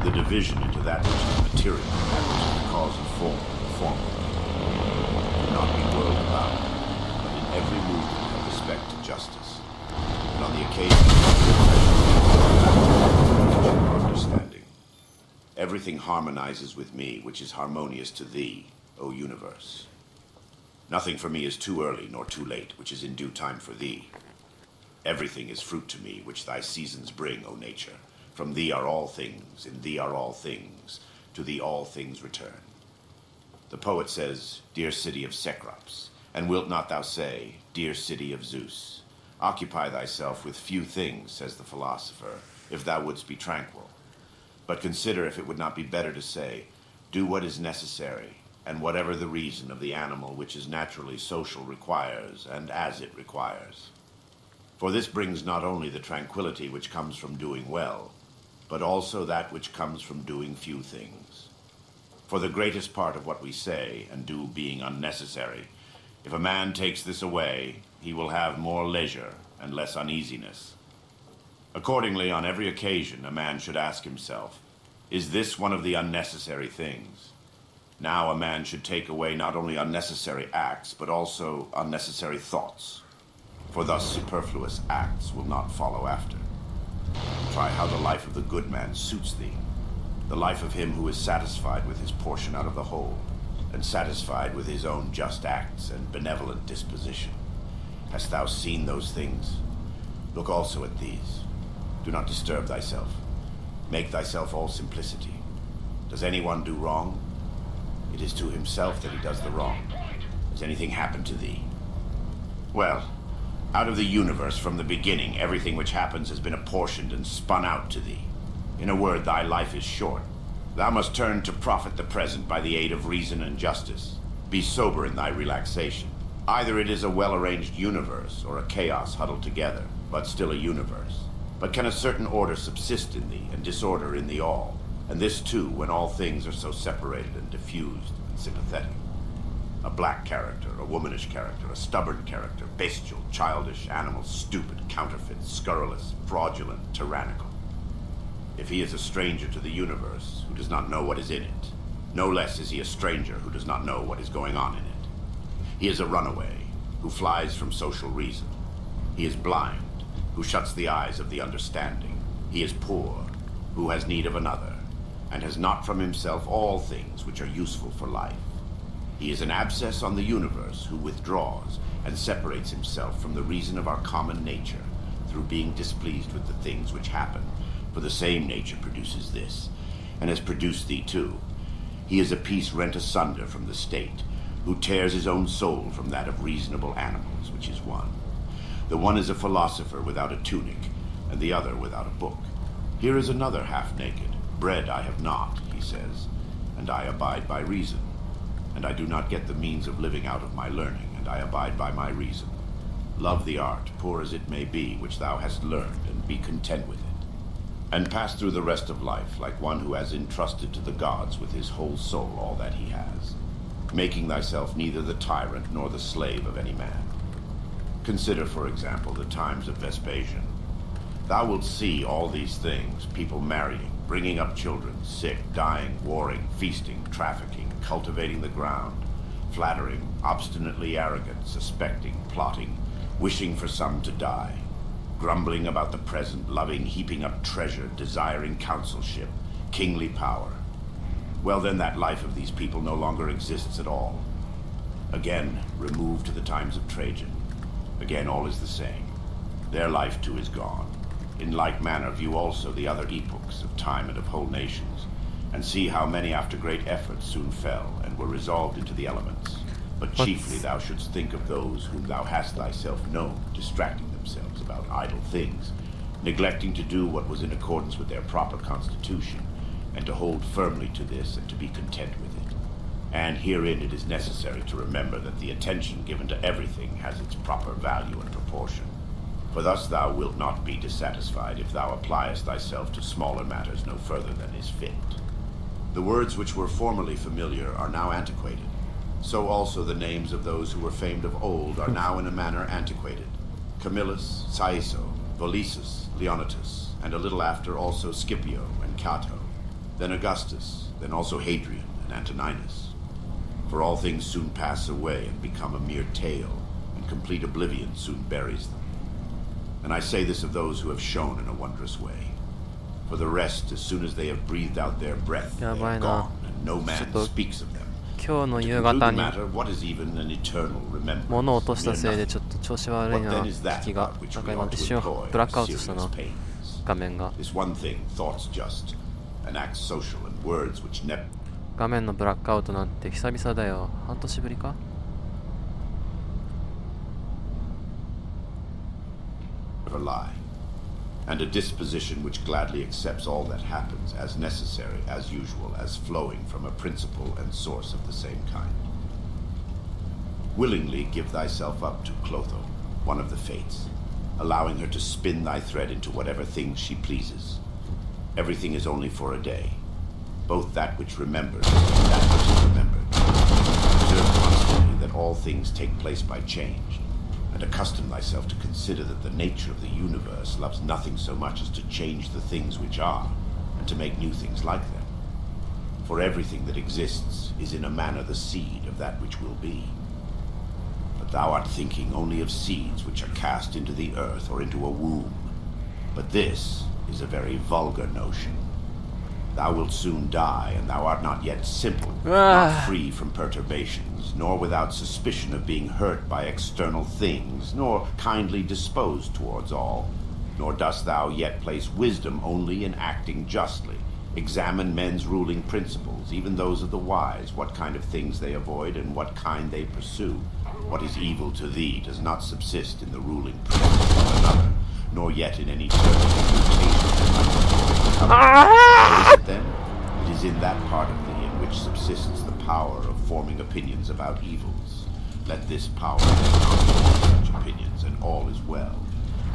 The division into that which is material and that which is the cause and form of the former. Do not be whirled about, but in every movement have respect to justice. And on the occasion of understanding, everything harmonizes with me which is harmonious to thee, O universe. Nothing for me is too early nor too late, which is in due time for thee. Everything is fruit to me which thy seasons bring, O nature. From thee are all things, in thee are all things, to thee all things return. The poet says, dear city of Cecrops, and wilt not thou say, dear city of Zeus? Occupy thyself with few things, says the philosopher, if thou wouldst be tranquil. But consider if it would not be better to say, do what is necessary, and whatever the reason of the animal which is naturally social requires, and as it requires. For this brings not only the tranquility which comes from doing well, but also that which comes from doing few things. For the greatest part of what we say and do being unnecessary, if a man takes this away, he will have more leisure and less uneasiness. Accordingly, on every occasion, a man should ask himself, is this one of the unnecessary things? Now a man should take away not only unnecessary acts, but also unnecessary thoughts, for thus superfluous acts will not follow after. Try how the life of the good man suits thee, the life of him who is satisfied with his portion out of the whole, and satisfied with his own just acts and benevolent disposition. Hast thou seen those things? Look also at these. Do not disturb thyself. Make thyself all simplicity. Does anyone do wrong? It is to himself that he does the wrong. Has anything happened to thee? Well, Out of the universe from the beginning, everything which happens has been apportioned and spun out to thee. In a word, thy life is short. Thou must turn to profit the present by the aid of reason and justice. Be sober in thy relaxation. Either it is a well-arranged universe or a chaos huddled together, but still a universe. But can a certain order subsist in thee and disorder in thee all? And this too, when all things are so separated and diffused and sympathetic. A black character, a womanish character, a stubborn character, bestial, childish, animal, stupid, counterfeit, scurrilous, fraudulent, tyrannical. If he is a stranger to the universe, who does not know what is in it, no less is he a stranger who does not know what is going on in it. He is a runaway, who flies from social reason. He is blind, who shuts the eyes of the understanding. He is poor, who has need of another, and has not from himself all things which are useful for life. He is an abscess on the universe who withdraws and separates himself from the reason of our common nature through being displeased with the things which happen, for the same nature produces this, and has produced thee too. He is a piece rent asunder from the state, who tears his own soul from that of reasonable animals, which is one. The one is a philosopher without a tunic, and the other without a book. Here is another half-naked. Bread I have not, he says, and I abide by reason. And I do not get the means of living out of my learning, and I abide by my reason. Love the art, poor as it may be, which thou hast learned, and be content with it. And pass through the rest of life like one who has entrusted to the gods with his whole soul all that he has, making thyself neither the tyrant nor the slave of any man. Consider, for example, the times of Vespasian. Thou wilt see all these things, people marrying, bringing up children, sick, dying, warring, feasting, trafficking, cultivating the ground, flattering, obstinately arrogant, suspecting, plotting, wishing for some to die, grumbling about the present, loving, heaping up treasure, desiring counselship, kingly power. Well then, that life of these people no longer exists at all. Again, remove to the times of Trajan. Again, all is the same. Their life too is gone. In like manner, view also the other epochs of time and of whole nations, and see how many after great efforts soon fell, and were resolved into the elements. But chiefly thou shouldst think of those whom thou hast thyself known, distracting themselves about idle things, neglecting to do what was in accordance with their proper constitution, and to hold firmly to this, and to be content with it. And herein it is necessary to remember that the attention given to everything has its proper value and proportion. For thus thou wilt not be dissatisfied if thou appliest thyself to smaller matters no further than is fit. The words which were formerly familiar are now antiquated. So also the names of those who were famed of old are now in a manner antiquated. Camillus, Caiso, Volisus, Leonatus, and a little after also Scipio and Cato, then Augustus, then also Hadrian and Antoninus. For all things soon pass away and become a mere tale, and complete oblivion soon buries them. And I say this of those who have shone in a wondrous way. For the rest, as soon as they have breathed out their breath, they are gone, and no man speaks of them. 今日の To 夕 conclude 方 the に matter, what is even an eternal remembrance? 物を落とした Mere せいで nothing. ちょっと調子悪い What な then is that 機が about which なん we か今 ought 一 to 瞬 employ ブラックア our ウトしたな serious pains? 画面が This one thing, thoughts just, and acts social and words which never 画面のブラックアウトなんて久々だよ。半年ぶりか。 lie, and a disposition which gladly accepts all that happens as necessary, as usual, as flowing from a principle and source of the same kind. Willingly give thyself up to Clotho, one of the fates, allowing her to spin thy thread into whatever things she pleases. Everything is only for a day, both that which remembers and that which is remembered. Observe constantly that all things take place by change, and accustom thyself to consider that the nature of the universe loves nothing so much as to change the things which are, and to make new things like them. For everything that exists is in a manner the seed of that which will be. But thou art thinking only of seeds which are cast into the earth or into a womb. But this is a very vulgar notion. Thou wilt soon die, and thou art not yet simple, not free from perturbations, nor without suspicion of being hurt by external things, nor kindly disposed towards all. Nor dost thou yet place wisdom only in acting justly. Examine men's ruling principles, even those of the wise, what kind of things they avoid and what kind they pursue. What is evil to thee does not subsist in the ruling precepts of another, nor yet in any certain mutation of What is it then? It is in that part of thee in which subsists the power of forming opinions about evils. Let this power then control such opinions, and all is well.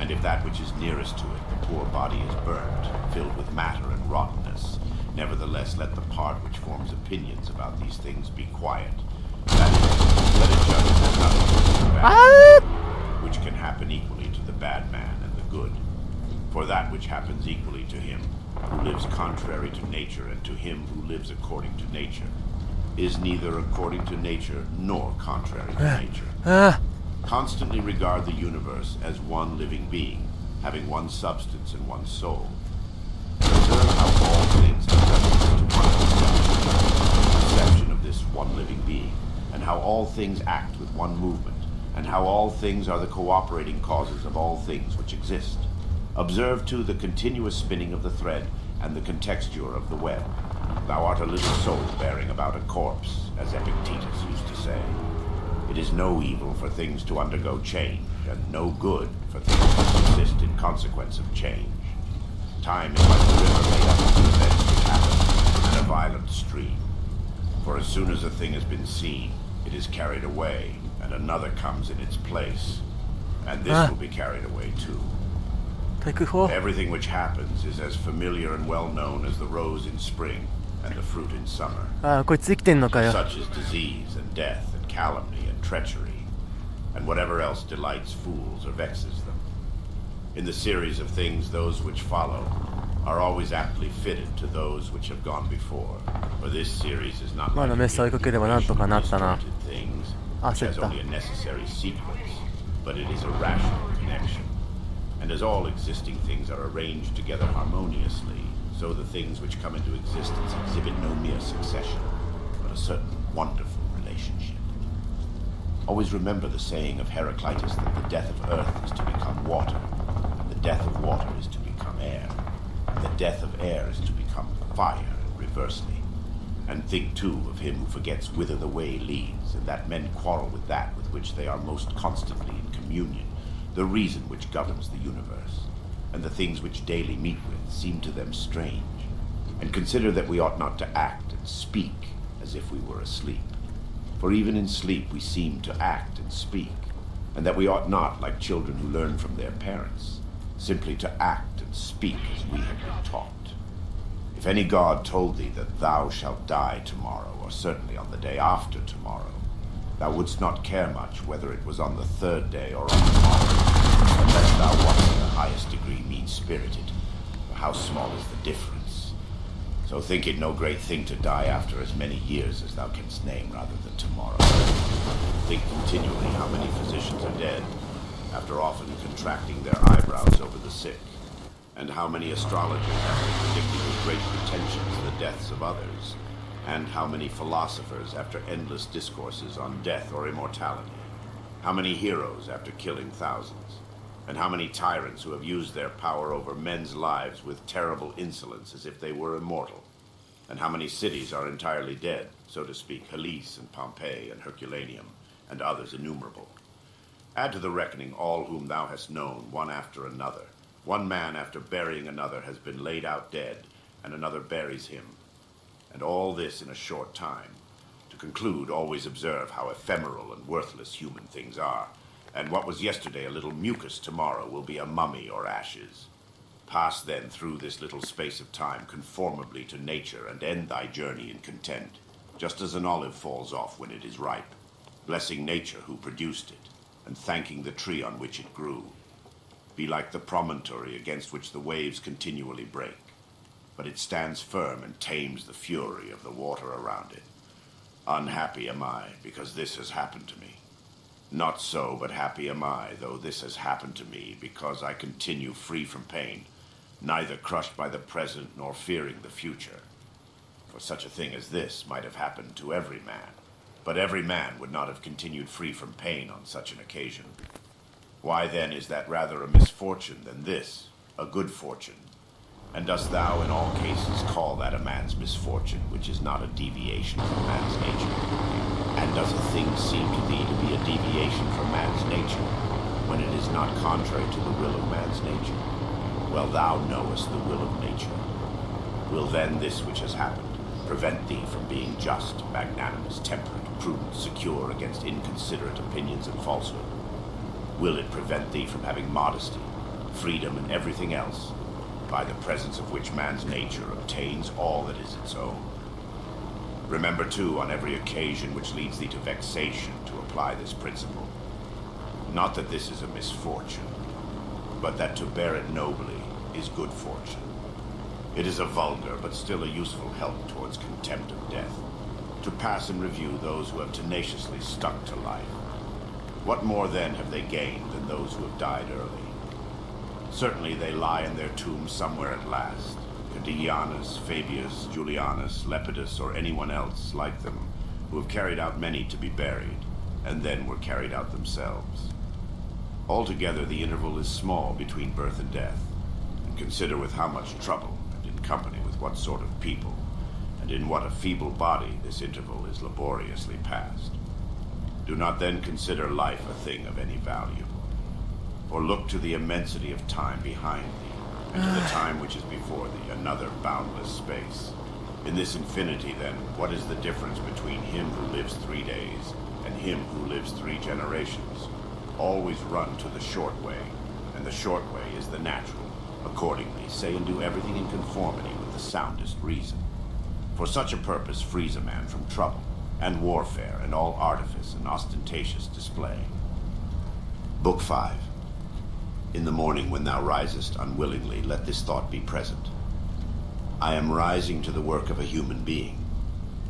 And if that which is nearest to it, the poor body, is burnt, filled with matter and rottenness, nevertheless let the part which forms opinions about these things be quiet. That is, let it judge that nothing is bad, which can happen equally to the bad man and the good. For that which happens equally to him who lives contrary to nature and to him who lives according to nature is neither according to nature nor contrary to nature. Constantly regard the universe as one living being, having one substance and one soul. Observe how all things are reference to one perception of this one living being, and how all things act with one movement, and how all things are the cooperating causes of all things which exist. Observe, too, the continuous spinning of the thread and the contexture of the web. Thou art a little soul bearing about a corpse, as Epictetus used to say. It is no evil for things to undergo change, and no good for things to subsist in consequence of change. Time is like a river made up of the events which happen, and a violent stream. For as soon as a thing has been seen, it is carried away, and another comes in its place. And this will be carried away too. Everything which happens is as familiar and well known as the rose in spring and the fruit in summer. こいつ生きてんのかよ。 Such is disease and death and calumny and treachery, and whatever else delights fools or vexes them. In the series of things, those which follow are always aptly fitted to those which have gone before, for this series is not like the disjointed things, which has only a necessary sequence, but it is a rational connection. And as all existing things are arranged together harmoniously, so the things which come into existence exhibit no mere succession, but a certain wonderful relationship. Always remember the saying of Heraclitus that the death of earth is to become water, and the death of water is to become air, and the death of air is to become fire, and reversely. And think, too, of him who forgets whither the way leads, and that men quarrel with that with which they are most constantly in communion, the reason which governs the universe, and the things which daily meet with seem to them strange, and consider that we ought not to act and speak as if we were asleep. For even in sleep we seem to act and speak, and that we ought not, like children who learn from their parents, simply to act and speak as we have been taught. If any god told thee that thou shalt die tomorrow, or certainly on the day after tomorrow, thou wouldst not care much whether it was on the third day or on the morrow, unless thou wast in the highest degree mean-spirited, for how small is the difference? So think it no great thing to die after as many years as thou canst name rather than tomorrow. Think continually how many physicians are dead, after often contracting their eyebrows over the sick, and how many astrologers after predicting with great pretensions the deaths of others, and how many philosophers after endless discourses on death or immortality, how many heroes after killing thousands, and how many tyrants who have used their power over men's lives with terrible insolence as if they were immortal, and how many cities are entirely dead, so to speak, Hellas and Pompeii and Herculaneum, and others innumerable. Add to the reckoning all whom thou hast known, one after another. One man after burying another has been laid out dead, and another buries him. And all this in a short time. To conclude, always observe how ephemeral and worthless human things are, and what was yesterday a little mucus tomorrow will be a mummy or ashes. Pass then through this little space of time conformably to nature, and end thy journey in content, just as an olive falls off when it is ripe, blessing nature who produced it, and thanking the tree on which it grew. Be like the promontory against which the waves continually break, but it stands firm and tames the fury of the water around it. Unhappy am I, because this has happened to me. Not so, but happy am I, though this has happened to me, because I continue free from pain, neither crushed by the present nor fearing the future. For such a thing as this might have happened to every man, but every man would not have continued free from pain on such an occasion. Why then is that rather a misfortune than this, a good fortune? And dost thou in all cases call that a man's misfortune, which is not a deviation from man's nature? And does a thing seem to thee to be a deviation from man's nature, when it is not contrary to the will of man's nature? Well, thou knowest the will of nature. Will then this which has happened prevent thee from being just, magnanimous, temperate, prudent, secure against inconsiderate opinions and falsehood? Will it prevent thee from having modesty, freedom, and everything else, by the presence of which man's nature obtains all that is its own? Remember, too, on every occasion which leads thee to vexation, to apply this principle. Not that this is a misfortune, but that to bear it nobly is good fortune. It is a vulgar, but still a useful help towards contempt of death, to pass in review those who have tenaciously stuck to life. What more then have they gained than those who have died early? Certainly they lie in their tombs somewhere at last, Cadianus, Fabius, Julianus, Lepidus, or anyone else like them, who have carried out many to be buried, and then were carried out themselves. Altogether the interval is small between birth and death, and consider with how much trouble, and in company with what sort of people, and in what a feeble body this interval is laboriously passed. Do not then consider life a thing of any value, or look to the immensity of time behind thee, and to the time which is before thee, another boundless space. In this infinity, then, what is the difference between him who lives 3 days and him who lives 3 generations? Always run to the short way, and the short way is the natural. Accordingly, say and do everything in conformity with the soundest reason. For such a purpose frees a man from trouble, and warfare, and all artifice and ostentatious display. Book 5. In the morning when thou risest unwillingly, let this thought be present. I am rising to the work of a human being.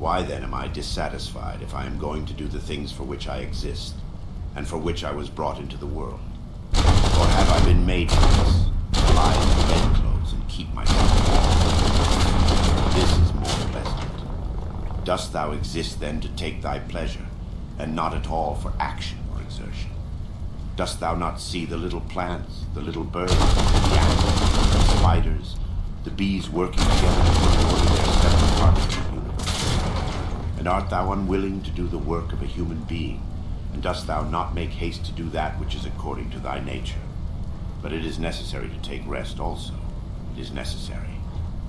Why then am I dissatisfied if I am going to do the things for which I exist, and for which I was brought into the world? Or have I been made for this, to lie in the bedclothes and keep myself warm? This is more pleasant. Dost thou exist then to take thy pleasure, and not at all for action or exertion? Dost thou not see the little plants, the little birds, the animals, the spiders, the bees working together to put in order their separate parts of the universe? And art thou unwilling to do the work of a human being? And dost thou not make haste to do that which is according to thy nature? But it is necessary to take rest also. It is necessary.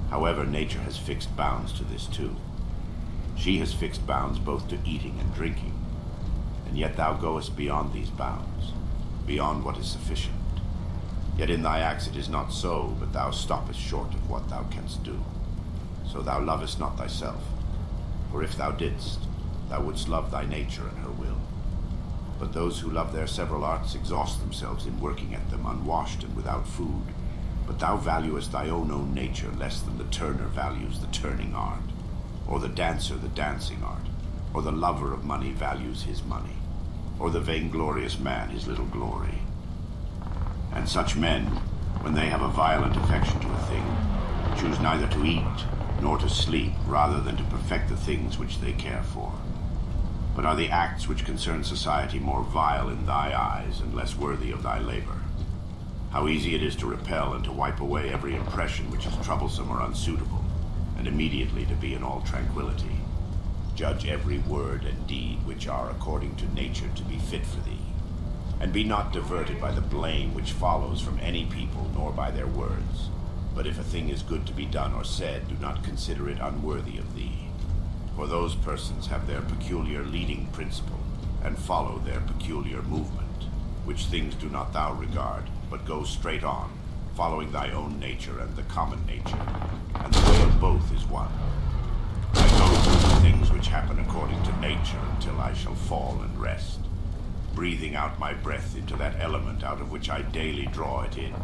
However, nature has fixed bounds to this too. She has fixed bounds both to eating and drinking. And yet thou goest beyond these bounds, beyond what is sufficient. Yet in thy acts it is not so, but thou stoppest short of what thou canst do. So thou lovest not thyself. For if thou didst, thou wouldst love thy nature and her will. But those who love their several arts exhaust themselves in working at them unwashed and without food. But thou valuest thy own nature less than the turner values the turning art, or the dancer the dancing art, or the lover of money values his money, or the vainglorious man his little glory. And such men, when they have a violent affection to a thing, choose neither to eat nor to sleep rather than to perfect the things which they care for. But are the acts which concern society more vile in thy eyes and less worthy of thy labor? How easy it is to repel and to wipe away every impression which is troublesome or unsuitable, and immediately to be in all tranquility. Judge every word and deed which are according to nature to be fit for thee, and be not diverted by the blame which follows from any people nor by their words. But if a thing is good to be done or said, do not consider it unworthy of thee. For those persons have their peculiar leading principle, and follow their peculiar movement, which things do not thou regard, but go straight on, following thy own nature and the common nature, and the way of both is one. I go through the things which happen according to nature until I shall fall and rest, breathing out my breath into that element out of which I daily draw it in,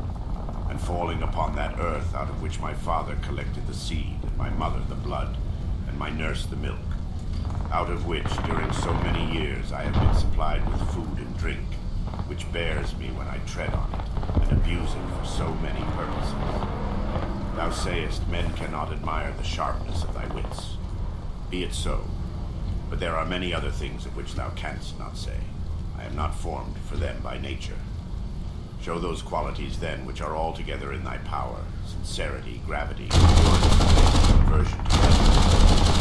and falling upon that earth out of which my father collected the seed, and my mother the blood, and my nurse the milk, out of which during so many years I have been supplied with food and drink, which bears me when I tread on it, and abuse it for so many purposes. Thou sayest men cannot admire the sharpness of thy wits. Be it so, but there are many other things of which thou canst not say. I am not formed for them by nature. Show those qualities then which are altogether in thy power, sincerity, gravity, aversion to pleasure,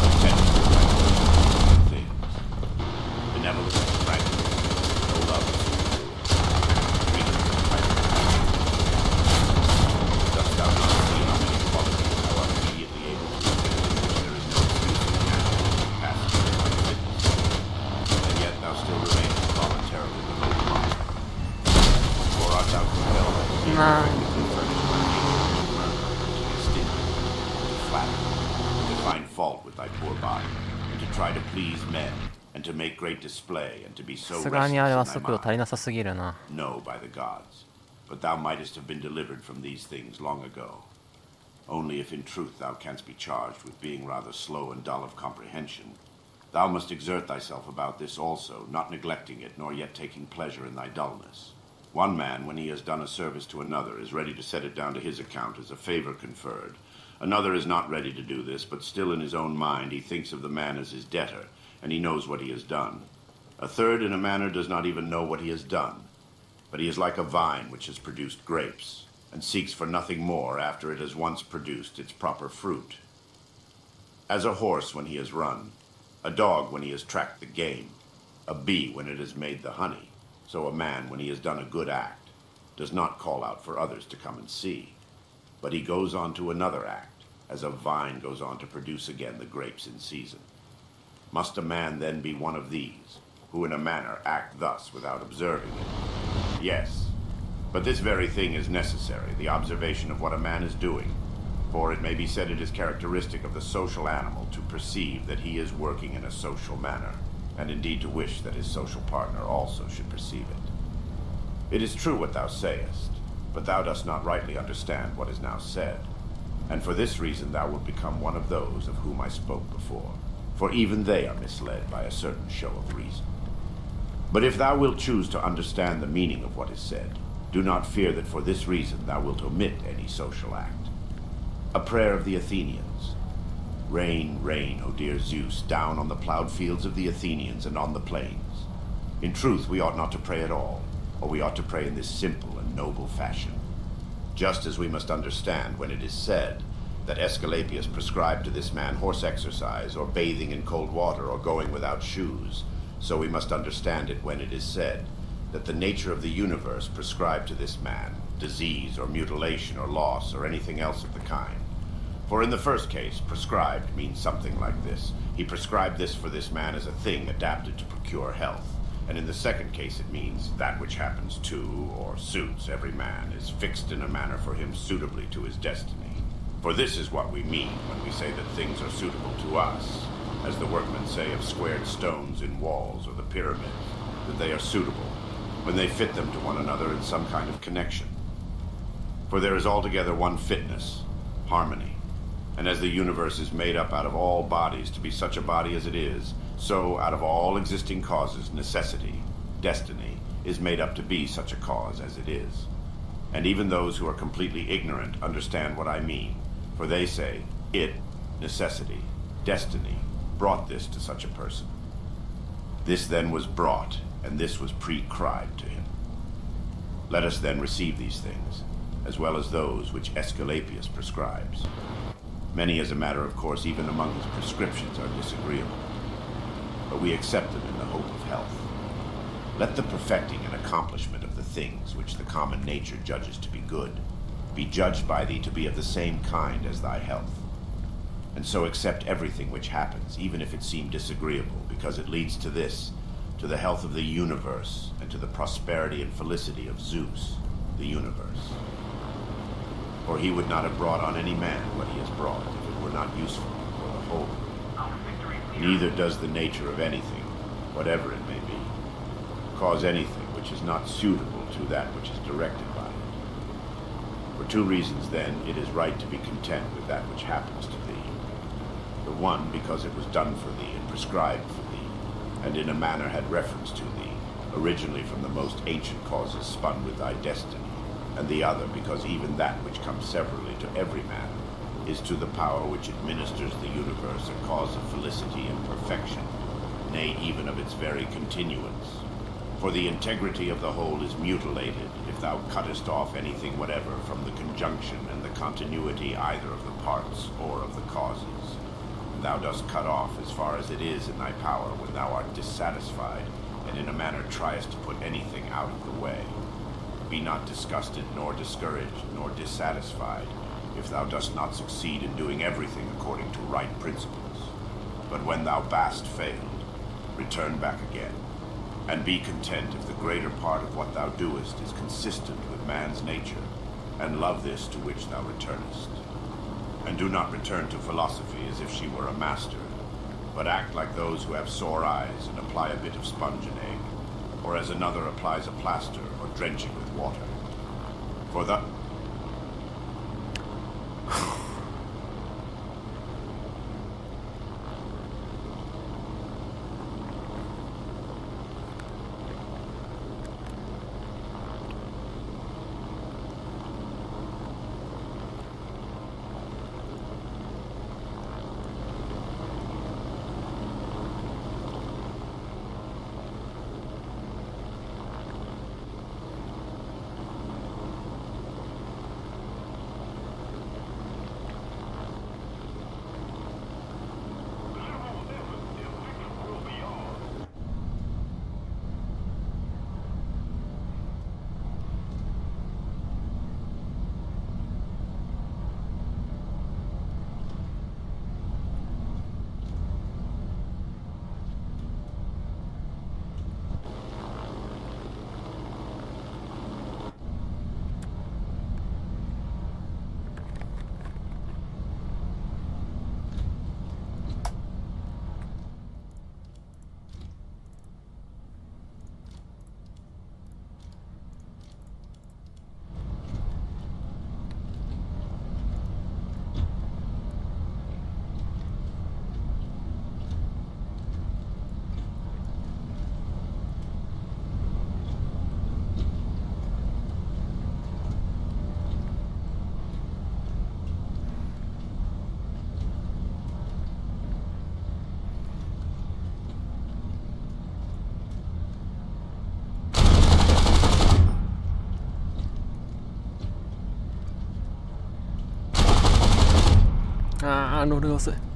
attention to things. benevolence, frankness, no love is true. Freedom from tyranny. Dost thou not see how many qualities thou art immediately able to exhibit in which there is no excuse in manner, capacity, or fitness? And yet thou still remainest voluntarily the most modern. For art thou compelled to see Nah. previously furnished by nature to murmur, to be stingy, to flatter, to find fault with thy poor body, and to try to please men, and to make great display, and to be so さすがにあれは restless in 速度 thy 足り mind? なさすぎるな。 No, by the gods. But thou mightest have been delivered from these things long ago. Only if in truth thou canst be charged with being rather slow and dull of comprehension, thou must exert thyself about this also, not neglecting it, nor yet taking pleasure in thy dullness. One man, when he has done a service to another, is ready to set it down to his account as a favor conferred. Another is not ready to do this, but still in his own mind he thinks of the man as his debtor, and he knows what he has done. A third, in a manner, does not even know what he has done. But he is like a vine which has produced grapes, and seeks for nothing more after it has once produced its proper fruit. As a horse when he has run, a dog when he has tracked the game, a bee when it has made the honey, so a man when he has done a good act does not call out for others to come and see, but he goes on to another act, as a vine goes on to produce again the grapes in season. Must a man then be one of these, who in a manner act thus without observing it? Yes, but this very thing is necessary, the observation of what a man is doing, for it may be said it is characteristic of the social animal to perceive that he is working in a social manner, and indeed to wish that his social partner also should perceive it. It is true what thou sayest, but thou dost not rightly understand what is now said, and for this reason thou wilt become one of those of whom I spoke before, for even they are misled by a certain show of reason. But if thou wilt choose to understand the meaning of what is said, do not fear that for this reason thou wilt omit any social act. A prayer of the Athenians. Rain, rain, O dear Zeus, down on the plowed fields of the Athenians and on the plains. In truth, we ought not to pray at all, or we ought to pray in this simple and noble fashion. Just as we must understand when it is said that Aesculapius prescribed to this man horse exercise, or bathing in cold water, or going without shoes, so we must understand it when it is said that the nature of the universe prescribed to this man disease or mutilation or loss or anything else of the kind. For in the first case, prescribed means something like this. He prescribed this for this man as a thing adapted to procure health. And in the second case, it means that which happens to or suits every man is fixed in a manner for him suitably to his destiny. For this is what we mean when we say that things are suitable to us, as the workmen say of squared stones in walls or the pyramids, that they are suitable when they fit them to one another in some kind of connection. For there is altogether one fitness, harmony. And as the universe is made up out of all bodies to be such a body as it is, so out of all existing causes, necessity, destiny, is made up to be such a cause as it is. And even those who are completely ignorant understand what I mean, for they say, it, necessity, destiny, brought this to such a person. This then was brought, and this was prescribed to him. Let us then receive these things, as well as those which Aesculapius prescribes. Many, as a matter of course, even among his prescriptions are disagreeable, but we accept them in the hope of health. Let the perfecting and accomplishment of the things which the common nature judges to be good be judged by thee to be of the same kind as thy health. And so accept everything which happens, even if it seem disagreeable, because it leads to this, to the health of the universe, and to the prosperity and felicity of Zeus, the universe. For he would not have brought on any man what he has brought, if it were not useful for the whole. Neither does the nature of anything, whatever it may be, cause anything which is not suitable to that which is directed by it. For two reasons, then, it is right to be content with that which happens to thee. The one, because it was done for thee and prescribed for thee, and in a manner had reference to thee, originally from the most ancient causes spun with thy destiny, and the other, because even that which comes severally to every man is to the power which administers the universe a cause of felicity and perfection, nay, even of its very continuance. For the integrity of the whole is mutilated if thou cuttest off anything whatever from the conjunction and the continuity either of the parts or of the causes. thou dost cut off as far as it is in thy power when thou art dissatisfied, and in a manner triest to put anything out of the way. Be not disgusted, nor discouraged, nor dissatisfied, if thou dost not succeed in doing everything according to right principles. But when thou bast failed, return back again, and be content if the greater part of what thou doest is consistent with man's nature, and love this to which thou returnest. And do not return to philosophy as if she were a master, but act like those who have sore eyes and apply a bit of sponge and egg, or as another applies a plaster or drenching with water. For the...ロール押す。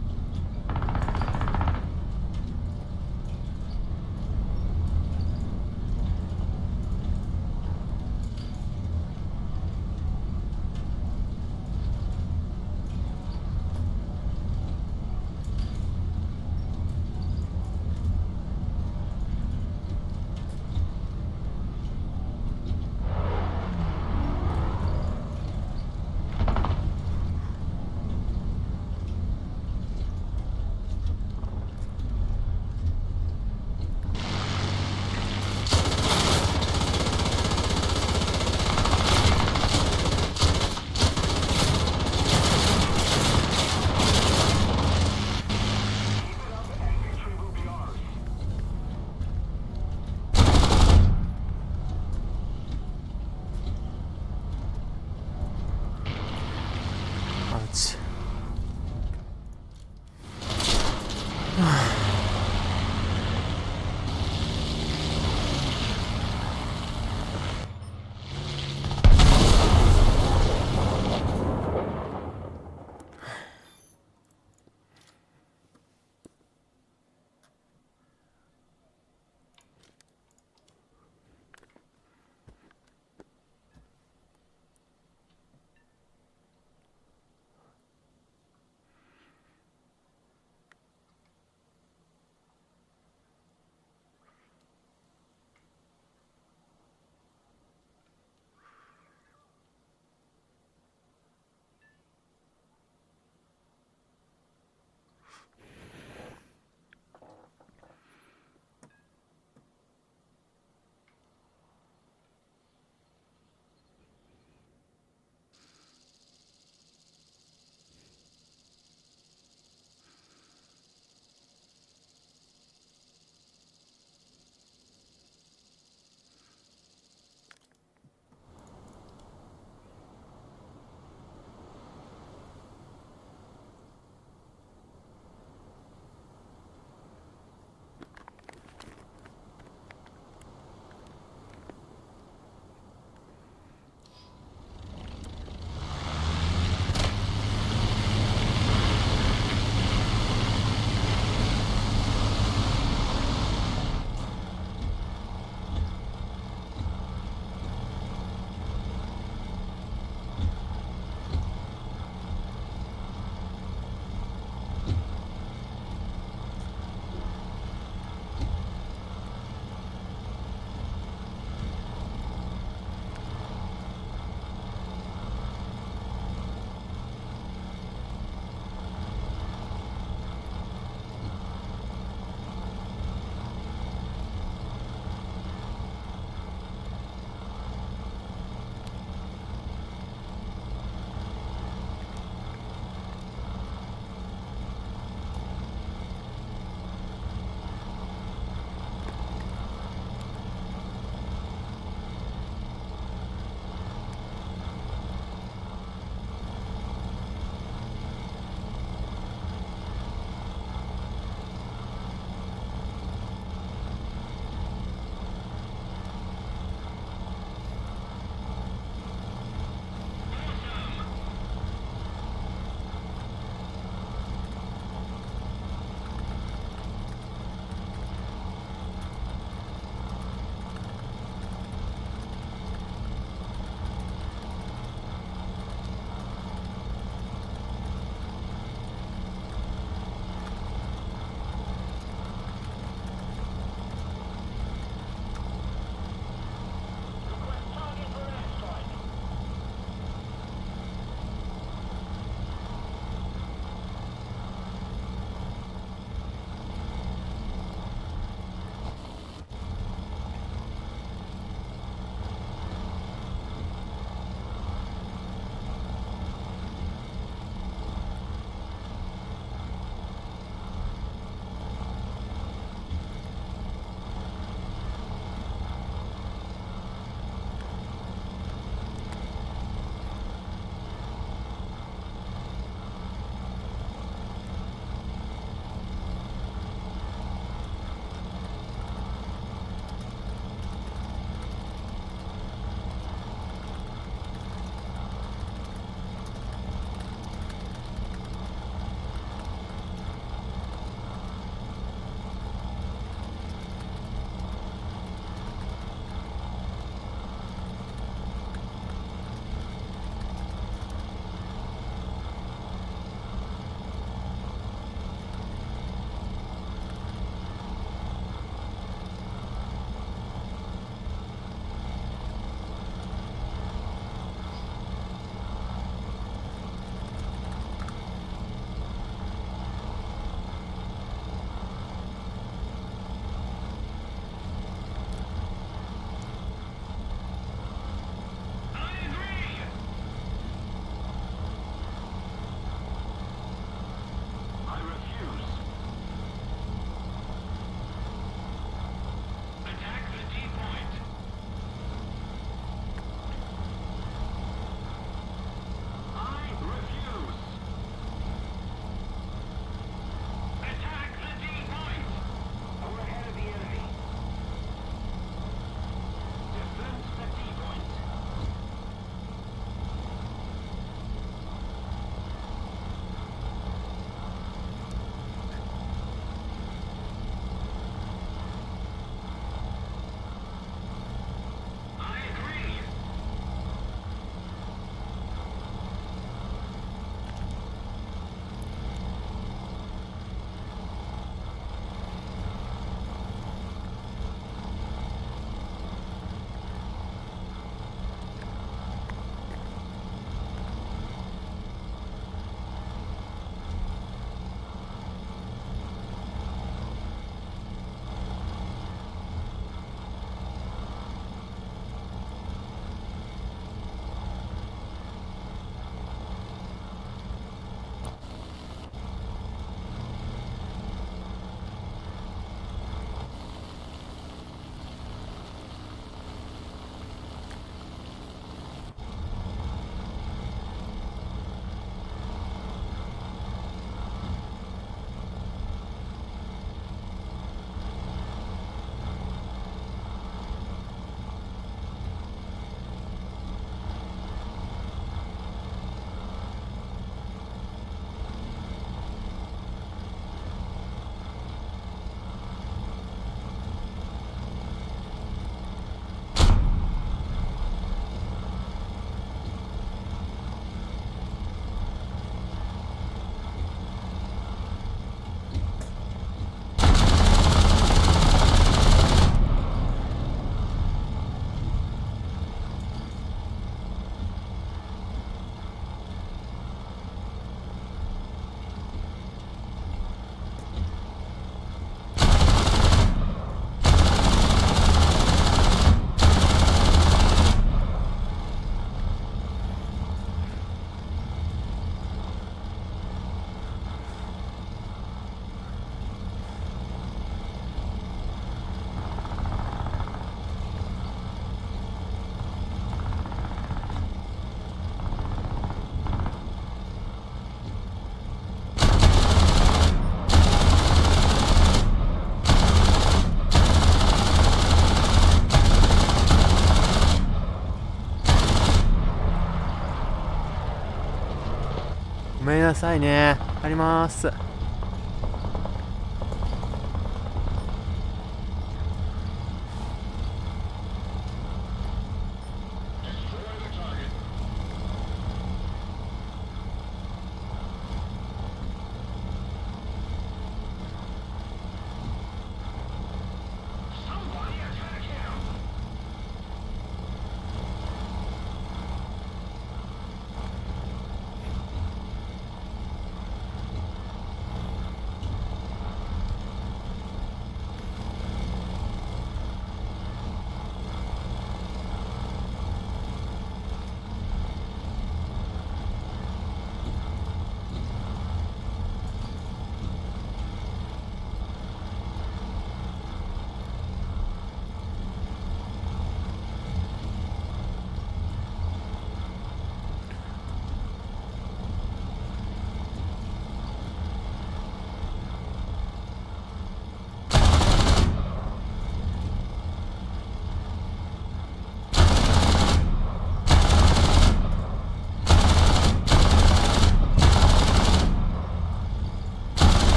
めんなさいね。あります。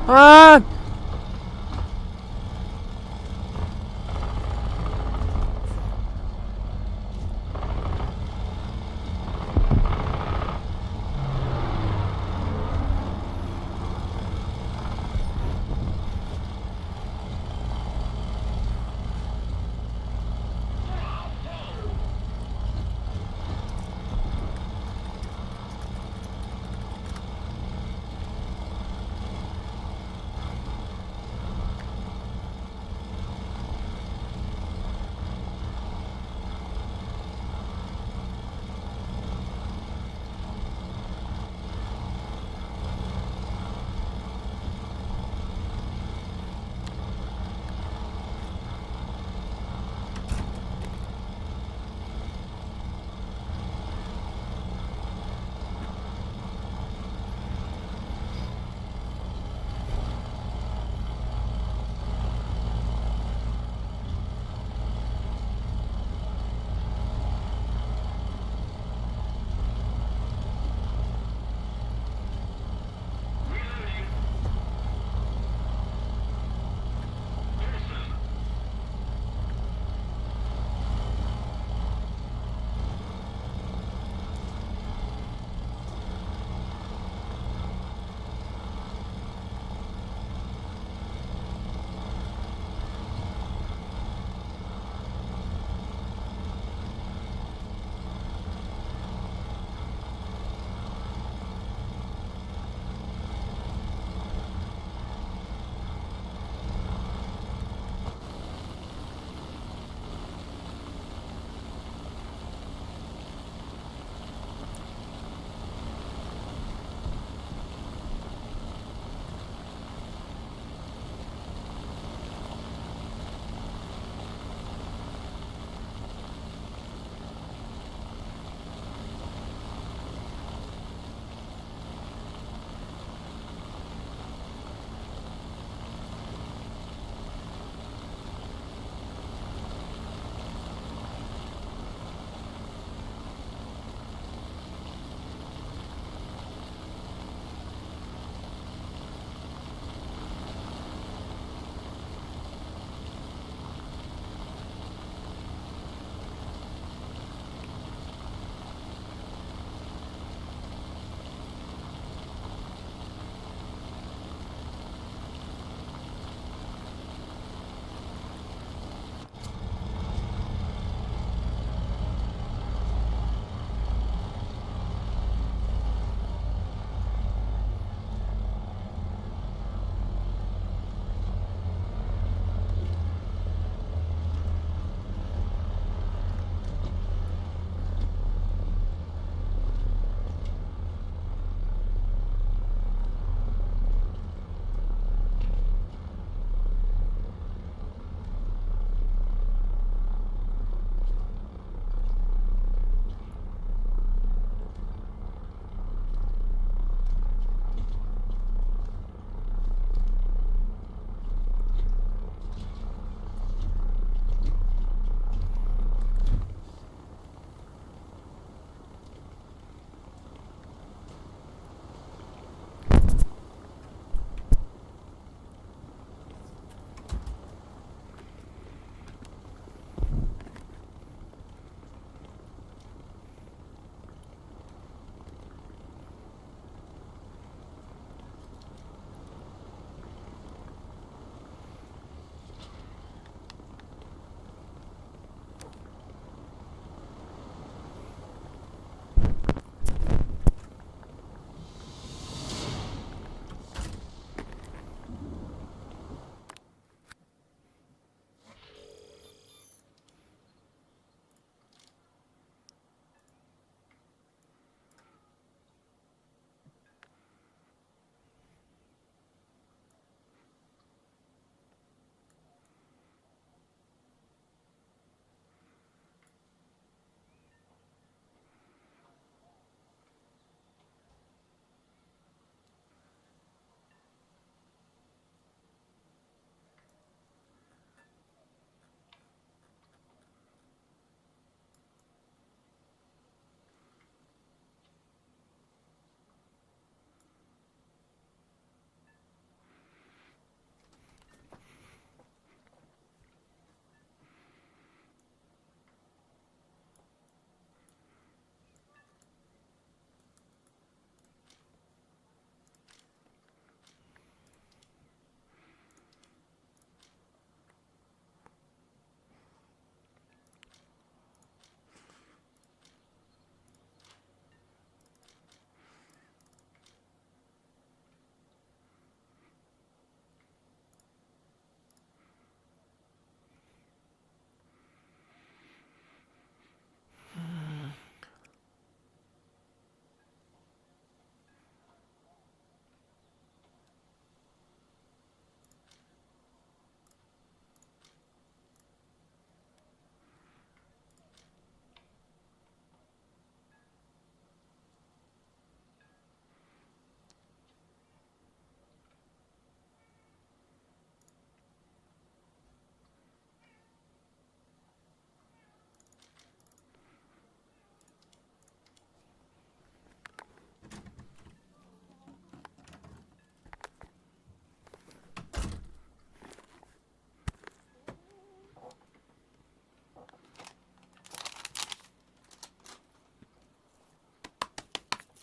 あー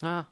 あ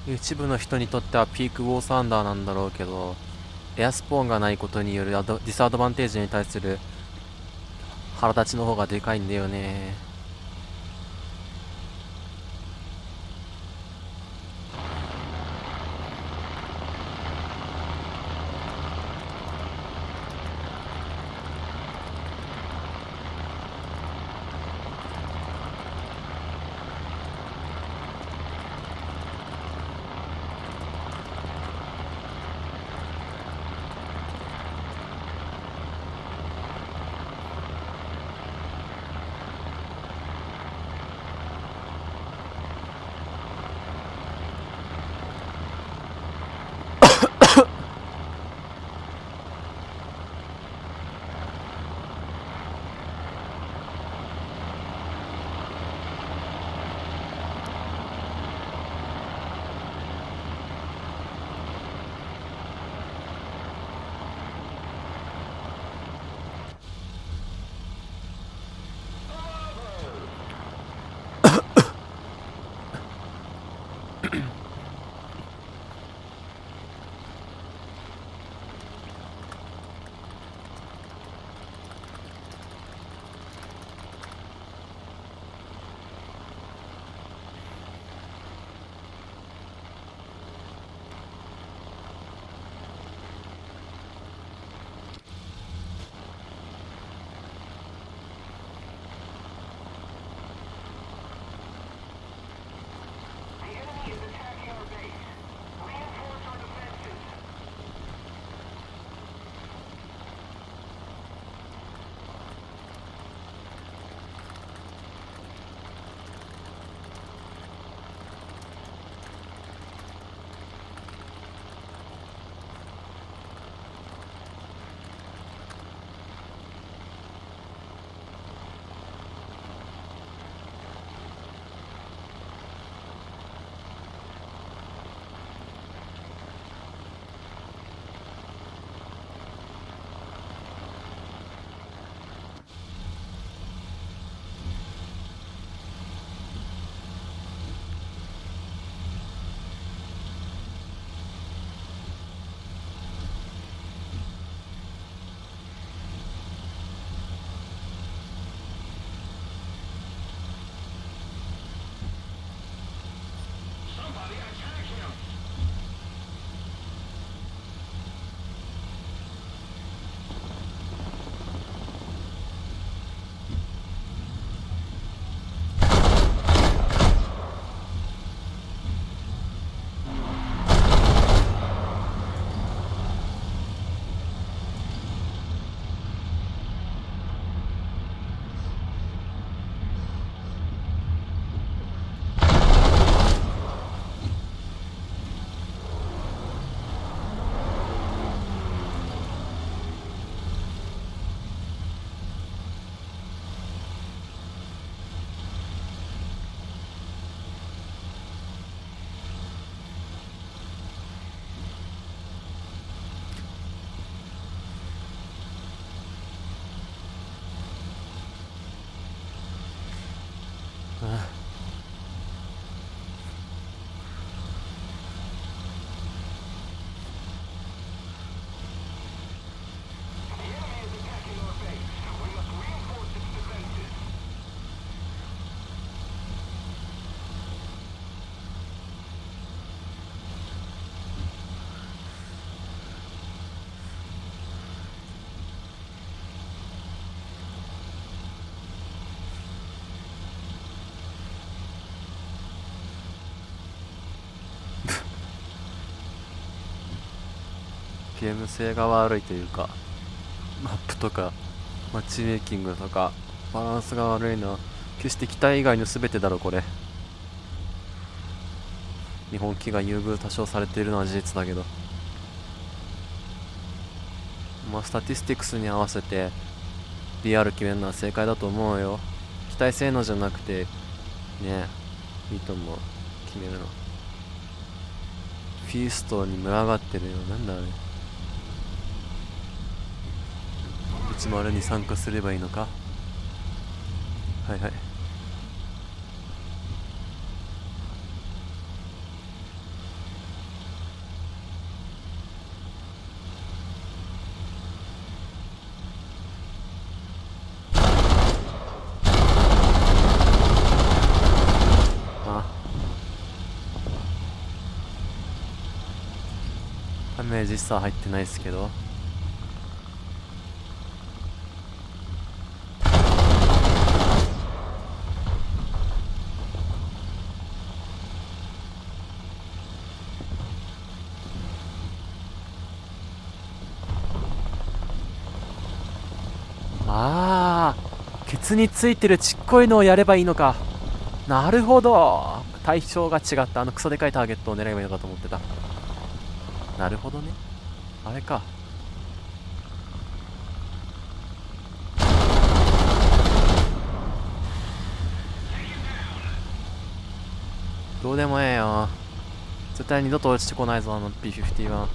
一部の人にとってはピークウォースアンダーなんだろうけど、エアスポーンがないことによるディスアドバンテージに対する腹立ちの方がでかいんだよね。ゲーム性が悪いというか、マップとかマッチメイキングとかバランスが悪いのは決して期待以外の全てだろこれ。日本機が優遇多少されているのは事実だけど、まあスタティスティクスに合わせて DR 決めるのは正解だと思うよ。期待性能じゃなくてね、いいと思う。決めるのフィーストに群がってるよ。なんだあれ、10に参加すればいいのか。はいはい。ダメージさ入ってないですけど、ケツについてるちっこいのをやればいいのか。なるほど、対象が違った。クソでかいターゲットを狙えばいいのかと思ってた。なるほどね、あれか。どうでもええよ、絶対二度と落ちてこないぞP51。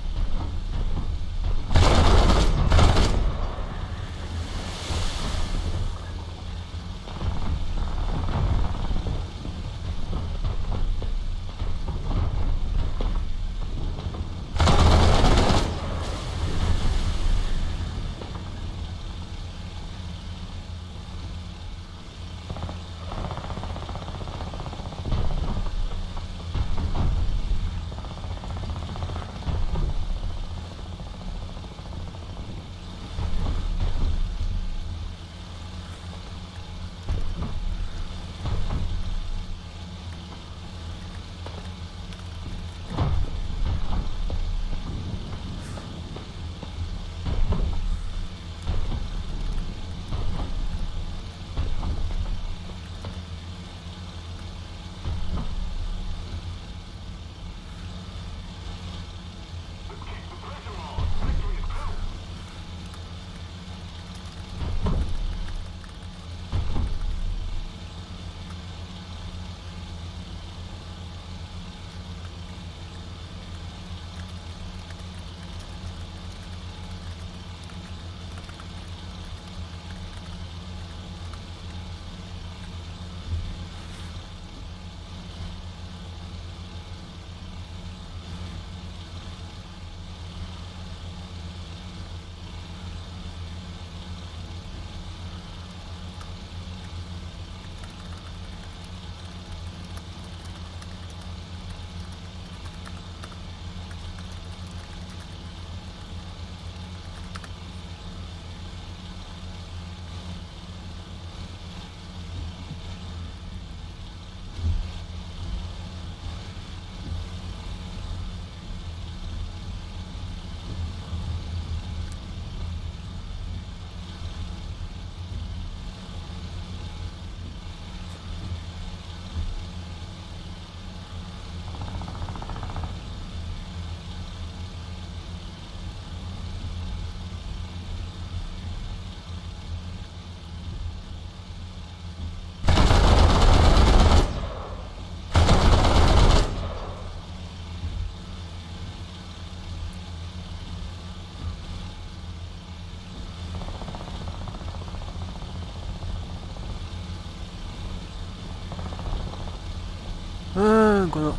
この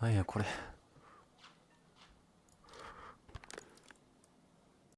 なんやこれ。